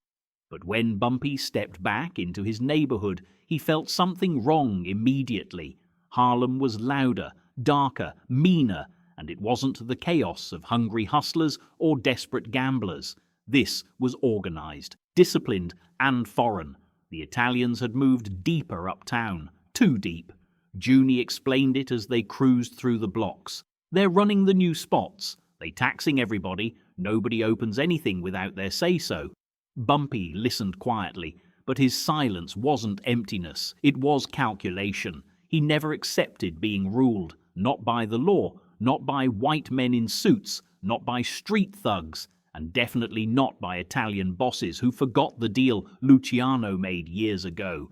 But when Bumpy stepped back into his neighborhood, he felt something wrong immediately. Harlem was louder, darker, meaner, and it wasn't the chaos of hungry hustlers or desperate gamblers. This was organized, disciplined, and foreign. The Italians had moved deeper uptown, too deep. Junie explained it as they cruised through the blocks. They're running the new spots. They taxing everybody. Nobody opens anything without their say-so. Bumpy listened quietly, but his silence wasn't emptiness. It was calculation. He never accepted being ruled, not by the law, not by white men in suits, not by street thugs, and definitely not by Italian bosses who forgot the deal Luciano made years ago.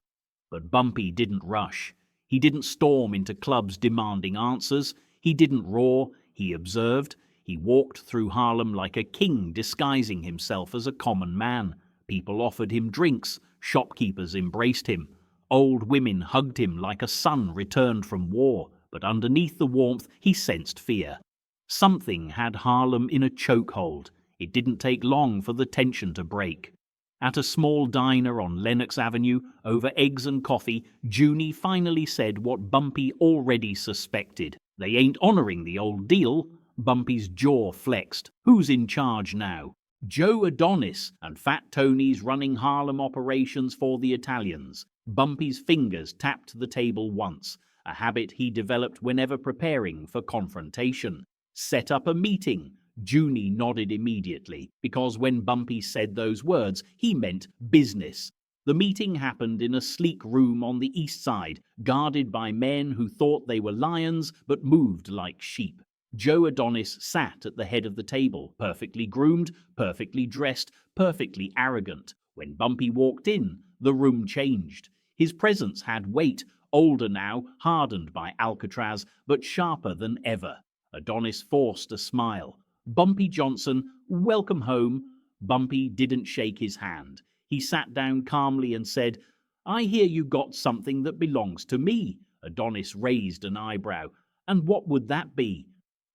But Bumpy didn't rush. He didn't storm into clubs demanding answers. He didn't roar, he observed. He walked through Harlem like a king disguising himself as a common man. People offered him drinks, shopkeepers embraced him. Old women hugged him like a son returned from war. but underneath the warmth he sensed fear. Something had Harlem in a chokehold. It didn't take long for the tension to break. At a small diner on Lenox Avenue, over eggs and coffee, Junie finally said what Bumpy already suspected. "They ain't honoring the old deal." Bumpy's jaw flexed. "Who's in charge now?" "Joe Adonis, and Fat Tony's running Harlem operations for the Italians." Bumpy's fingers tapped the table once, a habit he developed whenever preparing for confrontation. "Set up a meeting." Junie nodded immediately, because when Bumpy said those words, he meant business. The meeting happened in a sleek room on the east side, guarded by men who thought they were lions but moved like sheep. Joe Adonis sat at the head of the table, perfectly groomed, perfectly dressed, perfectly arrogant. When Bumpy walked in, the room changed. His presence had weight, older now, hardened by Alcatraz, but sharper than ever. Adonis forced a smile. "Bumpy Johnson, welcome home." Bumpy didn't shake his hand. He sat down calmly and said, "I hear you got something that belongs to me." Adonis raised an eyebrow. "And what would that be?"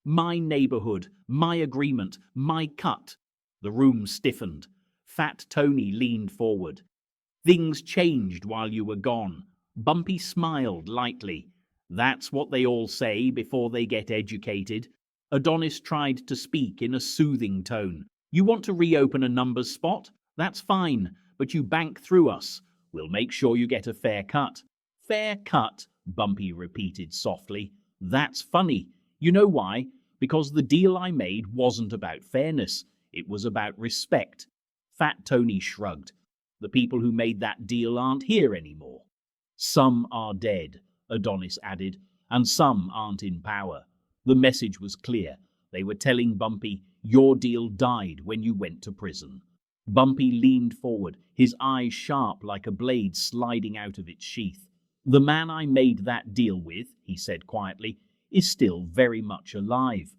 "My neighborhood, my agreement, my cut." The room stiffened. Fat Tony leaned forward. "Things changed while you were gone." Bumpy smiled lightly. "That's what they all say before they get educated." Adonis tried to speak in a soothing tone. "You want to reopen a numbers spot? That's fine, but you bank through us. We'll make sure you get a fair cut." "Fair cut," Bumpy repeated softly. "That's funny. You know why? Because the deal I made wasn't about fairness. It was about respect." Fat Tony shrugged. "The people who made that deal aren't here anymore." "Some are dead," Adonis added, "and some aren't in power." The message was clear. They were telling Bumpy, "Your deal died when you went to prison." Bumpy leaned forward, his eyes sharp like a blade sliding out of its sheath. "The man I made that deal with," he said quietly, "is still very much alive."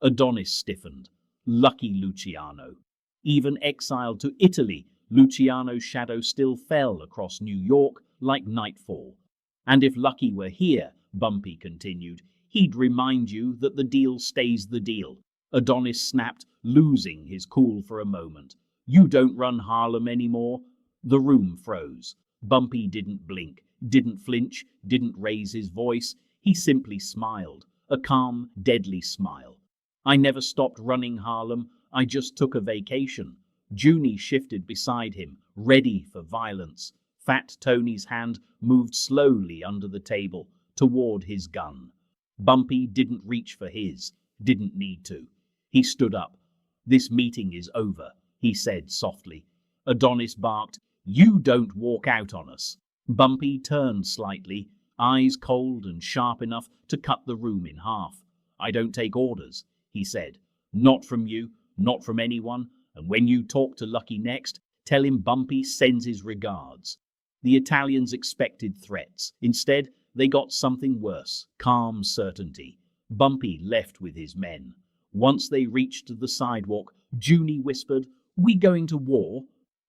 Adonis stiffened. Lucky Luciano. Even exiled to Italy, Luciano's shadow still fell across New York like nightfall. "And if Lucky were here," Bumpy continued, "he'd remind you that the deal stays the deal." Adonis snapped, losing his cool for a moment. "You don't run Harlem anymore." The room froze. Bumpy didn't blink, didn't flinch, didn't raise his voice. He simply smiled, a calm, deadly smile. "I never stopped running Harlem. I just took a vacation." Junie shifted beside him, ready for violence. Fat Tony's hand moved slowly under the table, toward his gun. Bumpy didn't reach for his, didn't need to. He stood up. "This meeting is over," he said softly. Adonis barked, "You don't walk out on us." Bumpy turned slightly, eyes cold and sharp enough to cut the room in half. "I don't take orders," he said. "Not from you, not from anyone, and when you talk to Lucky next, tell him Bumpy sends his regards." The Italians expected threats. Instead, they got something worse, calm certainty. Bumpy left with his men. Once they reached the sidewalk, Junie whispered, "We going to war?"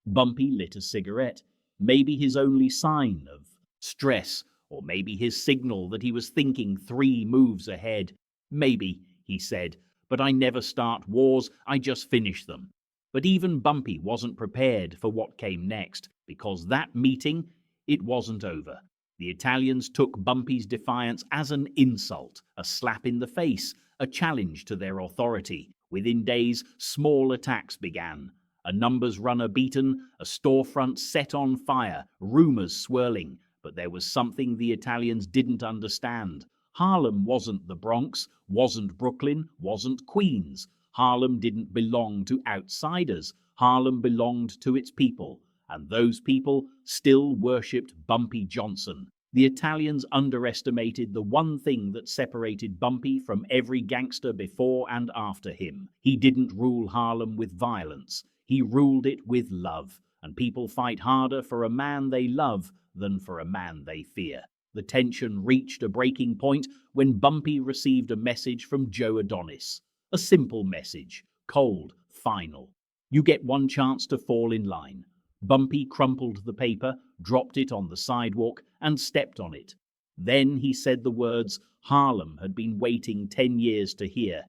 Bumpy lit a cigarette. Maybe his only sign of stress, or maybe his signal that he was thinking 3 moves ahead. "Maybe," he said, "but I never start wars, I just finish them." But even Bumpy wasn't prepared for what came next, because that meeting, it wasn't over. The Italians took Bumpy's defiance as an insult, a slap in the face, a challenge to their authority. Within days, small attacks began. A numbers runner beaten, a storefront set on fire, rumors swirling. But there was something the Italians didn't understand. Harlem wasn't the Bronx, wasn't Brooklyn, wasn't Queens. Harlem didn't belong to outsiders. Harlem belonged to its people. And those people still worshipped Bumpy Johnson. The Italians underestimated the one thing that separated Bumpy from every gangster before and after him. He didn't rule Harlem with violence. He ruled it with love. And people fight harder for a man they love than for a man they fear. The tension reached a breaking point when Bumpy received a message from Joe Adonis. A simple message, cold, final. "You get one chance to fall in line." Bumpy crumpled the paper, dropped it on the sidewalk, and stepped on it. Then he said the words Harlem had been waiting 10 years to hear.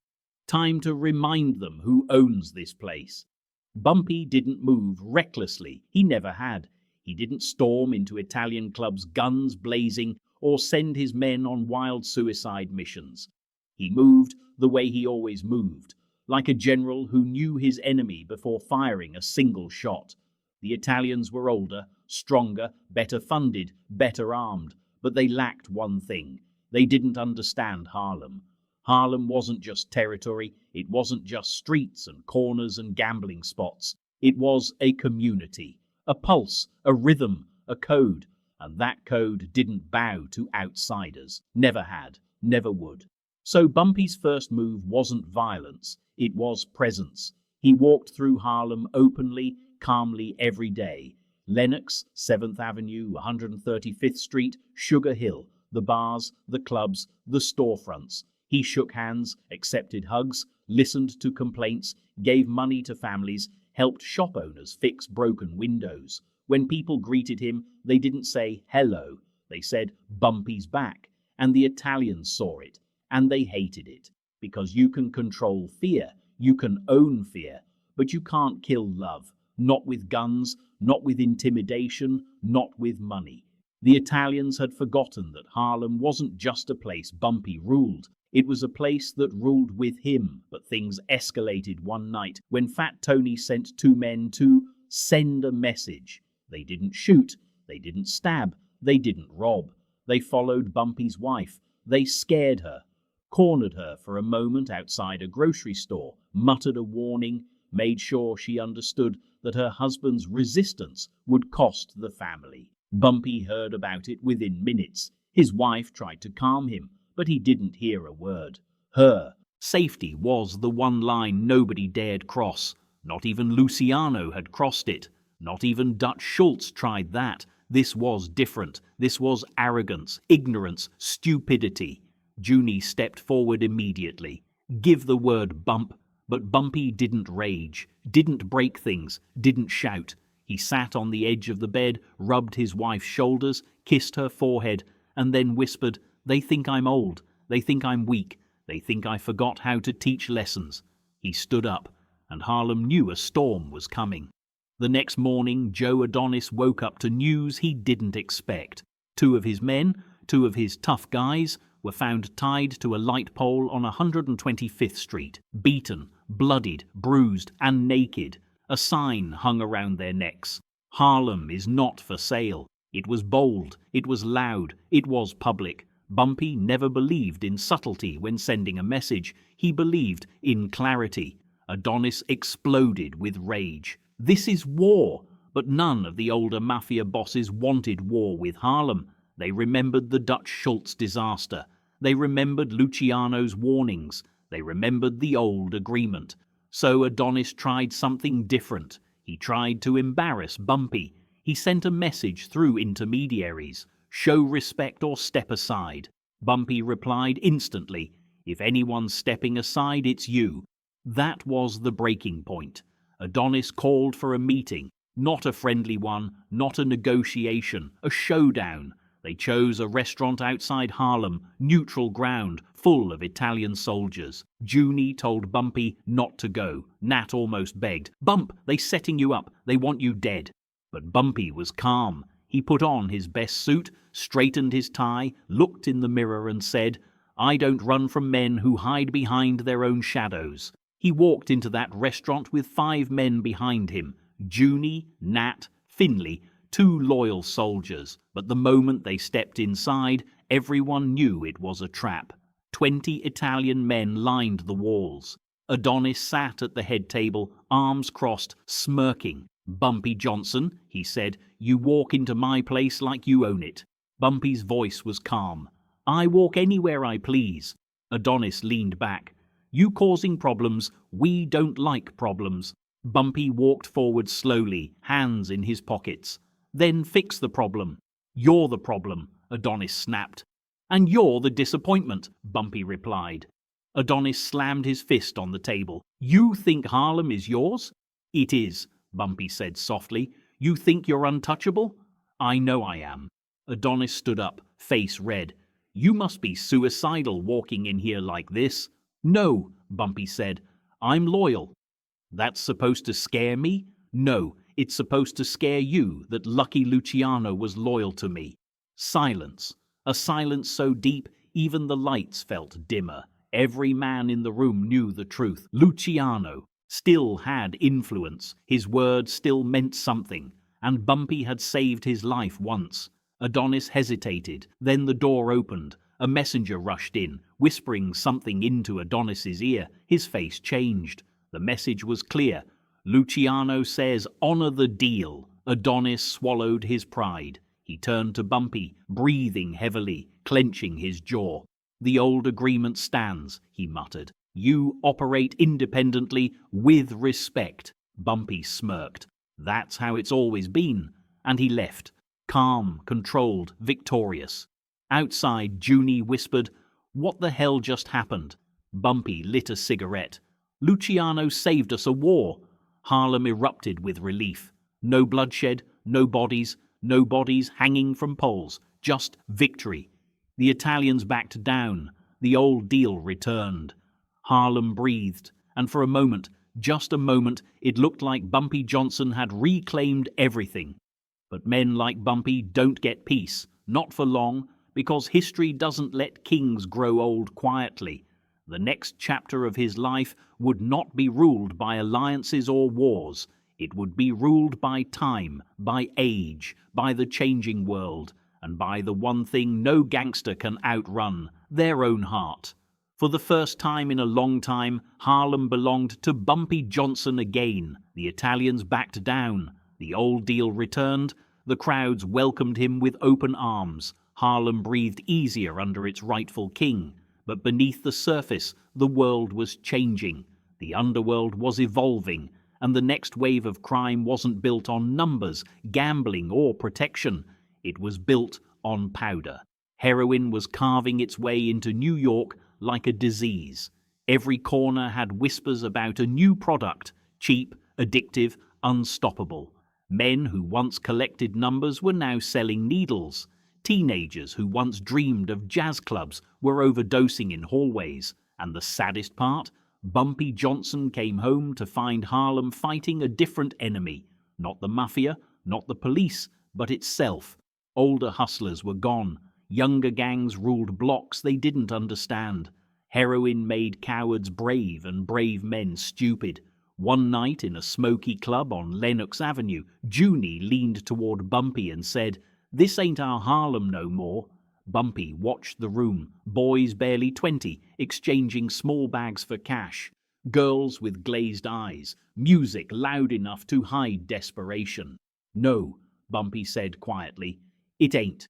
Time to remind them who owns this place. Bumpy didn't move recklessly. He never had. He didn't storm into Italian clubs, guns blazing, or send his men on wild suicide missions. He moved the way he always moved, like a general who knew his enemy before firing a single shot. The Italians were older, stronger, better funded, better armed, but they lacked one thing. They didn't understand Harlem. Harlem wasn't just territory, it wasn't just streets and corners and gambling spots. It was a community, a pulse, a rhythm, a code, and that code didn't bow to outsiders. Never had, never would. So Bumpy's first move wasn't violence, it was presence. He walked through Harlem openly, calmly every day. Lenox, 7th Avenue, 135th Street, Sugar Hill, the bars, the clubs, the storefronts. He shook hands, accepted hugs, listened to complaints, gave money to families, helped shop owners fix broken windows. When people greeted him, they didn't say hello. They said, Bumpy's back. And the Italians saw it, and they hated it. Because you can control fear, you can own fear, but you can't kill love. Not with guns, not with intimidation, not with money. The Italians had forgotten that Harlem wasn't just a place Bumpy ruled. It was a place that ruled with him. But things escalated one night when Fat Tony sent 2 men to send a message. They didn't shoot, they didn't stab, they didn't rob. They followed Bumpy's wife. They scared her, cornered her for a moment outside a grocery store, muttered a warning, made sure she understood that her husband's resistance would cost the family. Bumpy heard about it within minutes. His wife tried to calm him, but he didn't hear a word. Her safety was the one line nobody dared cross. Not even Luciano had crossed it. Not even Dutch Schultz tried that. This was different. This was arrogance, ignorance, stupidity. Junie stepped forward immediately. Give the word, Bump. But Bumpy didn't rage, didn't break things, didn't shout. He sat on the edge of the bed, rubbed his wife's shoulders, kissed her forehead, and then whispered, They think I'm old. They think I'm weak. They think I forgot how to teach lessons. He stood up, and Harlem knew a storm was coming. The next morning, Joe Adonis woke up to news he didn't expect. 2 of his men, 2 of his tough guys, were found tied to a light pole on 125th Street, beaten, bloodied, bruised, and naked. A sign hung around their necks. Harlem is not for sale. It was bold, it was loud, it was public. Bumpy never believed in subtlety when sending a message. He believed in clarity. Adonis exploded with rage. This is war. But none of the older mafia bosses wanted war with Harlem. They remembered the Dutch Schultz disaster. They remembered Luciano's warnings. They remembered the old agreement. So Adonis tried something different. He tried to embarrass Bumpy. He sent a message through intermediaries. Show respect or step aside. Bumpy replied instantly, If anyone's stepping aside, it's you. That was the breaking point. Adonis called for a meeting. Not a friendly one, not a negotiation, a showdown. They chose a restaurant outside Harlem, neutral ground, full of Italian soldiers. Junie told Bumpy not to go. Nat almost begged, Bump, they setting you up. They want you dead. But Bumpy was calm. He put on his best suit, straightened his tie, looked in the mirror and said, I don't run from men who hide behind their own shadows. He walked into that restaurant with 5 men behind him. Junie, Nat, Finley, 2 loyal soldiers. But the moment they stepped inside, everyone knew it was a trap. 20 Italian men lined the walls. Adonis sat at the head table, arms crossed, smirking. Bumpy Johnson, he said, you walk into my place like you own it. Bumpy's voice was calm. I walk anywhere I please. Adonis leaned back. You causing problems, we don't like problems. Bumpy walked forward slowly, hands in his pockets. Then fix the problem. You're the problem, Adonis snapped. And you're the disappointment, Bumpy replied. Adonis slammed his fist on the table. You think Harlem is yours? It is, Bumpy said softly. You think you're untouchable? I know I am. Adonis stood up, face red. "You must be suicidal walking in here like this." "No," Bumpy said. "I'm loyal." "That's supposed to scare me?" "No, it's supposed to scare you that lucky Luciano was loyal to me." Silence. A silence so deep even the lights felt dimmer. Every man in the room knew the truth. Luciano still had influence. His words still meant something. And Bumpy had saved his life once. Adonis hesitated. Then the door opened. A messenger rushed in, whispering something into Adonis's ear. His face changed. The message was clear. "Luciano says, honor the deal." Adonis swallowed his pride. He turned to Bumpy, breathing heavily, clenching his jaw. "The old agreement stands," he muttered. "You operate independently, with respect." Bumpy smirked. "That's how it's always been." And he left, calm, controlled, victorious. Outside, Junie whispered, "What the hell just happened?" Bumpy lit a cigarette. "Luciano saved us a war." Harlem erupted with relief. No bloodshed, no bodies hanging from poles, just victory. The Italians backed down. The old deal returned. Harlem breathed, and for a moment, just a moment, it looked like Bumpy Johnson had reclaimed everything. But men like Bumpy don't get peace, not for long, because history doesn't let kings grow old quietly. The next chapter of his life would not be ruled by alliances or wars. It would be ruled by time, by age, by the changing world, and by the one thing no gangster can outrun, their own heart. For the first time in a long time, Harlem belonged to Bumpy Johnson again. The Italians backed down. The old deal returned. The crowds welcomed him with open arms. Harlem breathed easier under its rightful king. But beneath the surface, the world was changing. The underworld was evolving. And the next wave of crime wasn't built on numbers, gambling, or protection. It was built on powder. Heroin was carving its way into New York like a disease. Every corner had whispers about a new product, cheap, addictive, unstoppable. Men who once collected numbers were now selling needles. Teenagers who once dreamed of jazz clubs were overdosing in hallways. And the saddest part? Bumpy Johnson came home to find Harlem fighting a different enemy. Not the Mafia, not the police, but itself. Older hustlers were gone. Younger gangs ruled blocks they didn't understand. Heroin made cowards brave and brave men stupid. One night in a smoky club on Lenox Avenue, Junie leaned toward Bumpy and said, "This ain't our Harlem no more." Bumpy watched the room, boys barely 20, exchanging small bags for cash. Girls with glazed eyes, music loud enough to hide desperation. "No," Bumpy said quietly, "it ain't."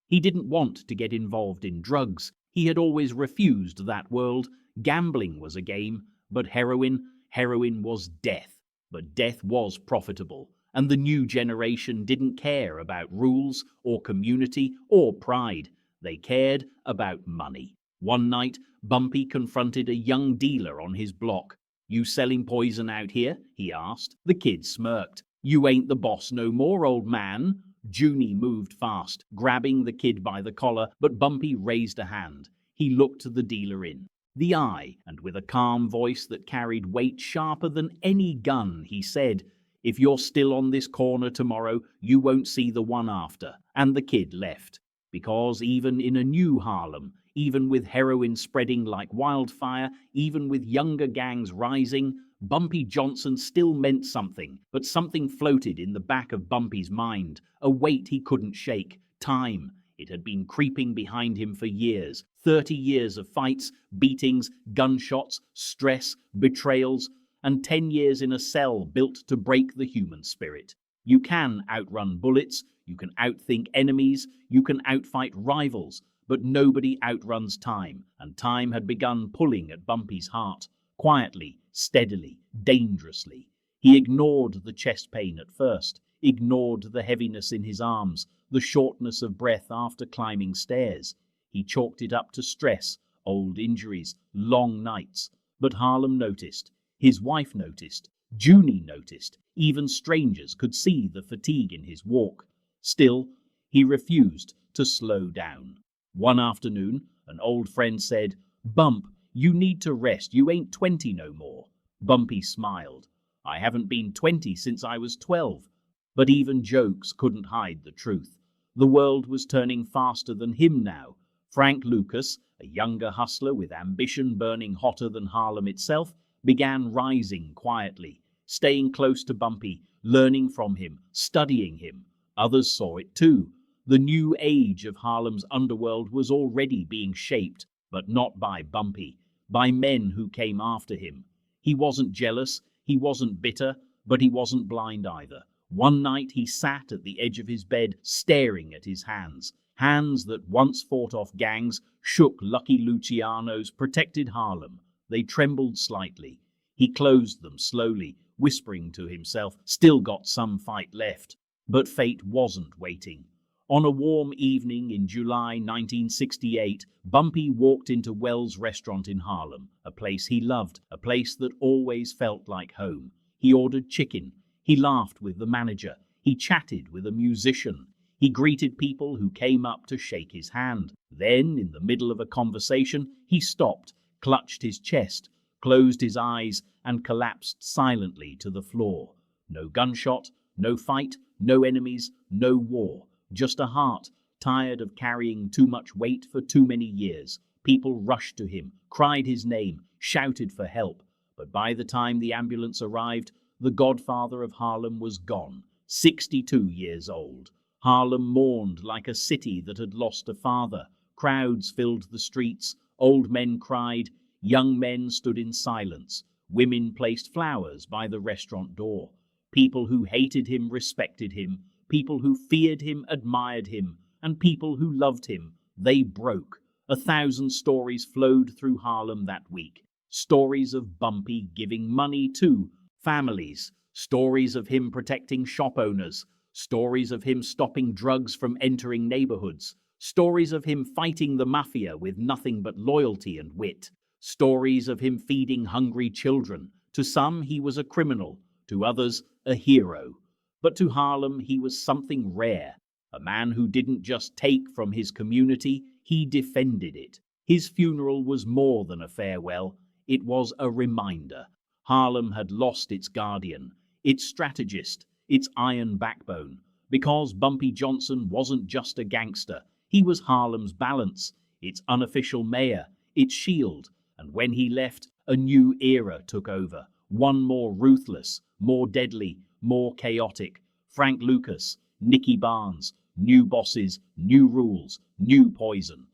He didn't want to get involved in drugs. He had always refused that world. Gambling was a game, but heroin was death. But death was profitable, and the new generation didn't care about rules or community or pride. They cared about money. One night, Bumpy confronted a young dealer on his block. "You selling poison out here?" he asked. The kid smirked. "You ain't the boss no more, old man." Junie moved fast, grabbing the kid by the collar, but Bumpy raised a hand. He looked the dealer in the eye, and with a calm voice that carried weight sharper than any gun, he said, "If you're still on this corner tomorrow, you won't see the one after." And the kid left. Because even in a new Harlem, even with heroin spreading like wildfire, even with younger gangs rising, Bumpy Johnson still meant something. But something floated in the back of Bumpy's mind, a weight he couldn't shake. Time. It had been creeping behind him for years. 30 years of fights, beatings, gunshots, stress, betrayals, and 10 years in a cell built to break the human spirit. You can outrun bullets, you can outthink enemies, you can outfight rivals, but nobody outruns time, and time had begun pulling at Bumpy's heart, quietly, steadily, dangerously. He ignored the chest pain at first, ignored the heaviness in his arms, the shortness of breath after climbing stairs. He chalked it up to stress, old injuries, long nights. But Harlem noticed. His wife noticed. Junie noticed. Even strangers could see the fatigue in his walk. Still, he refused to slow down. One afternoon, an old friend said, "Bump, you need to rest. You ain't 20 no more." Bumpy smiled. "I haven't been 20 since I was 12. But even jokes couldn't hide the truth. The world was turning faster than him now. Frank Lucas, a younger hustler with ambition burning hotter than Harlem itself, began rising quietly, staying close to Bumpy, learning from him, studying him. Others saw it too. The new age of Harlem's underworld was already being shaped, but not by Bumpy, by men who came after him. He wasn't jealous, he wasn't bitter, but he wasn't blind either. One night he sat at the edge of his bed, staring at his hands. Hands that once fought off gangs, shook Lucky Luciano's, protected Harlem. They trembled slightly. He closed them slowly, whispering to himself, "Still got some fight left." But fate wasn't waiting. On a warm evening in July 1968, Bumpy walked into Wells' restaurant in Harlem, a place he loved, a place that always felt like home. He ordered chicken. He laughed with the manager. He chatted with a musician. He greeted people who came up to shake his hand. Then, in the middle of a conversation, he stopped, clutched his chest, closed his eyes, and collapsed silently to the floor. No gunshot, no fight, no enemies, no war. Just a heart, tired of carrying too much weight for too many years. People rushed to him, cried his name, shouted for help. But by the time the ambulance arrived, the Godfather of Harlem was gone, 62 years old. Harlem mourned like a city that had lost a father. Crowds filled the streets, old men cried, young men stood in silence. Women placed flowers by the restaurant door. People who hated him respected him. People who feared him admired him. And people who loved him, they broke. 1,000 stories flowed through Harlem that week. Stories of Bumpy giving money to families. Stories of him protecting shop owners. Stories of him stopping drugs from entering neighborhoods. Stories of him fighting the mafia with nothing but loyalty and wit. Stories of him feeding hungry children. To some, he was a criminal. To others, a hero. But to Harlem, he was something rare. A man who didn't just take from his community, he defended it. His funeral was more than a farewell. It was a reminder. Harlem had lost its guardian, its strategist, its iron backbone. Because Bumpy Johnson wasn't just a gangster. He was Harlem's balance, its unofficial mayor, its shield. And when he left, a new era took over. One more ruthless, more deadly, more chaotic. Frank Lucas, Nicky Barnes, new bosses, new rules, new poison.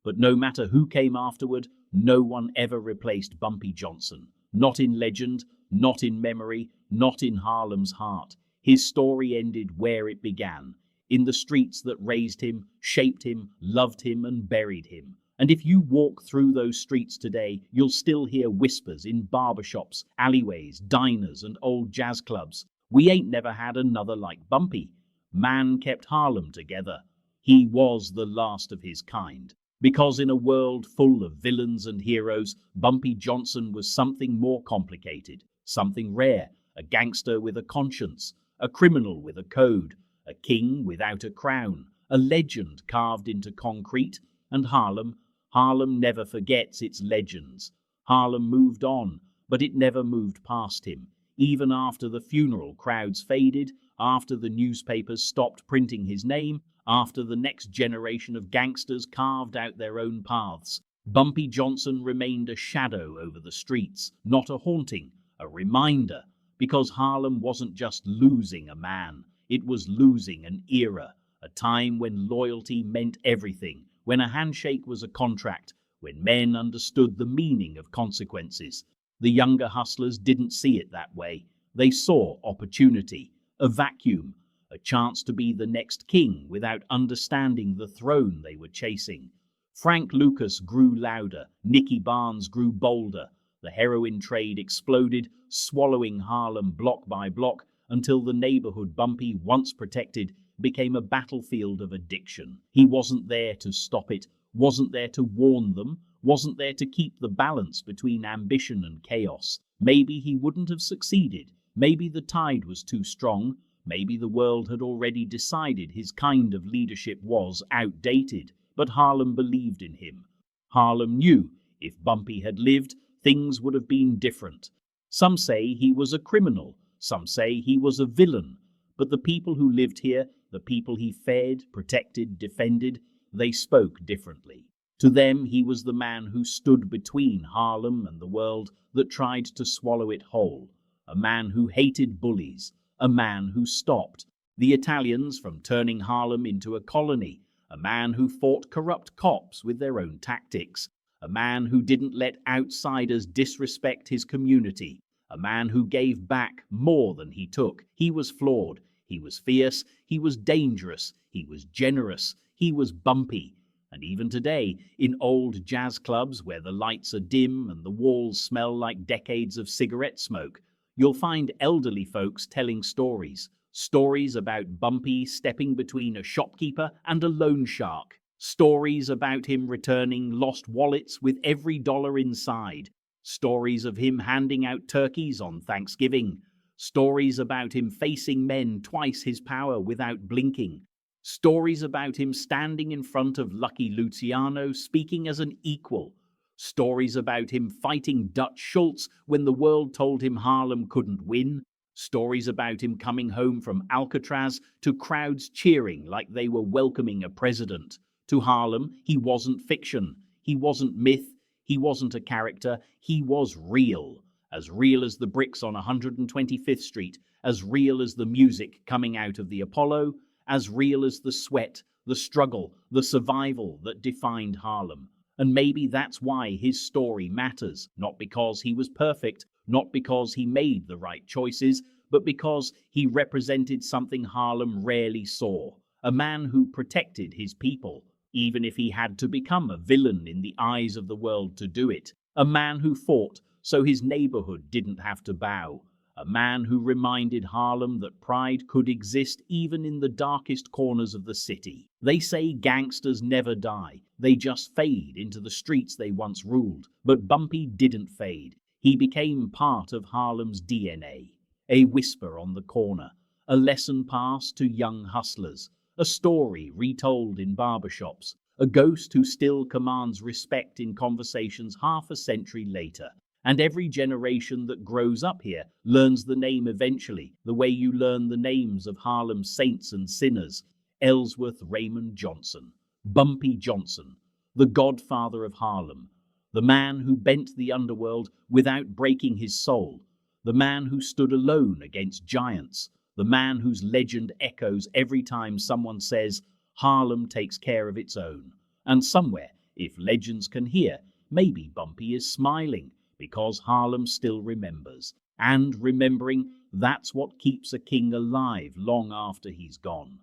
But no matter who came afterward, no one ever replaced Bumpy Johnson. Not in legend, not in memory, not in Harlem's heart. His story ended where it began, in the streets that raised him, shaped him, loved him, and buried him. And if you walk through those streets today, you'll still hear whispers in barbershops, alleyways, diners, and old jazz clubs. We ain't never had another like Bumpy. Man kept Harlem together. He was the last of his kind. Because in a world full of villains and heroes, Bumpy Johnson was something more complicated, something rare, a gangster with a conscience, a criminal with a code, a king without a crown, a legend carved into concrete. And Harlem never forgets its legends. Harlem moved on, but it never moved past him. Even after the funeral crowds faded, after the newspapers stopped printing his name, after the next generation of gangsters carved out their own paths, Bumpy Johnson remained a shadow over the streets, not a haunting, a reminder, because Harlem wasn't just losing a man, it was losing an era, a time when loyalty meant everything, when a handshake was a contract, when men understood the meaning of consequences. The younger hustlers didn't see it that way. They saw opportunity, a vacuum, a chance to be the next king without understanding the throne they were chasing. Frank Lucas grew louder, Nicky Barnes grew bolder. The heroin trade exploded, swallowing Harlem block by block, until the neighborhood Bumpy once protected became a battlefield of addiction. He wasn't there to stop it, wasn't there to warn them, wasn't there to keep the balance between ambition and chaos. Maybe he wouldn't have succeeded, maybe the tide was too strong, Maybe the world had already decided his kind of leadership was outdated, but Harlem believed in him. Harlem knew if Bumpy had lived, things would have been different. Some say he was a criminal, some say he was a villain, but the people who lived here, the people he fed, protected, defended, they spoke differently. To them, he was the man who stood between Harlem and the world that tried to swallow it whole, a man who hated bullies, a man who stopped the Italians from turning Harlem into a colony, a man who fought corrupt cops with their own tactics, a man who didn't let outsiders disrespect his community, a man who gave back more than he took. He was flawed, he was fierce, he was dangerous, he was generous, he was bumpy. And even today, in old jazz clubs where the lights are dim and the walls smell like decades of cigarette smoke, you'll find elderly folks telling stories. Stories about Bumpy stepping between a shopkeeper and a loan shark. Stories about him returning lost wallets with every dollar inside. Stories of him handing out turkeys on Thanksgiving. Stories about him facing men twice his power without blinking. Stories about him standing in front of Lucky Luciano speaking as an equal. Stories about him fighting Dutch Schultz when the world told him Harlem couldn't win. Stories about him coming home from Alcatraz to crowds cheering like they were welcoming a president. To Harlem, he wasn't fiction, he wasn't myth, he wasn't a character, he was real as the bricks on 125th Street, as real as the music coming out of the Apollo, as real as the sweat, the struggle, the survival that defined Harlem. And maybe that's why his story matters, not because he was perfect, not because he made the right choices, but because he represented something Harlem rarely saw, a man who protected his people, even if he had to become a villain in the eyes of the world to do it, a man who fought so his neighborhood didn't have to bow, a man who reminded Harlem that pride could exist even in the darkest corners of the city. They say gangsters never die, they just fade into the streets they once ruled. But Bumpy didn't fade. He became part of Harlem's DNA, a whisper on the corner, a lesson passed to young hustlers, a story retold in barbershops, a ghost who still commands respect in conversations half a century later. And every generation that grows up here learns the name eventually, the way you learn the names of Harlem's saints and sinners. Ellsworth Raymond Johnson, Bumpy Johnson, the Godfather of Harlem, the man who bent the underworld without breaking his soul, the man who stood alone against giants, the man whose legend echoes every time someone says, Harlem takes care of its own. And somewhere, if legends can hear, maybe Bumpy is smiling, because Harlem still remembers. And remembering, that's what keeps a king alive long after he's gone.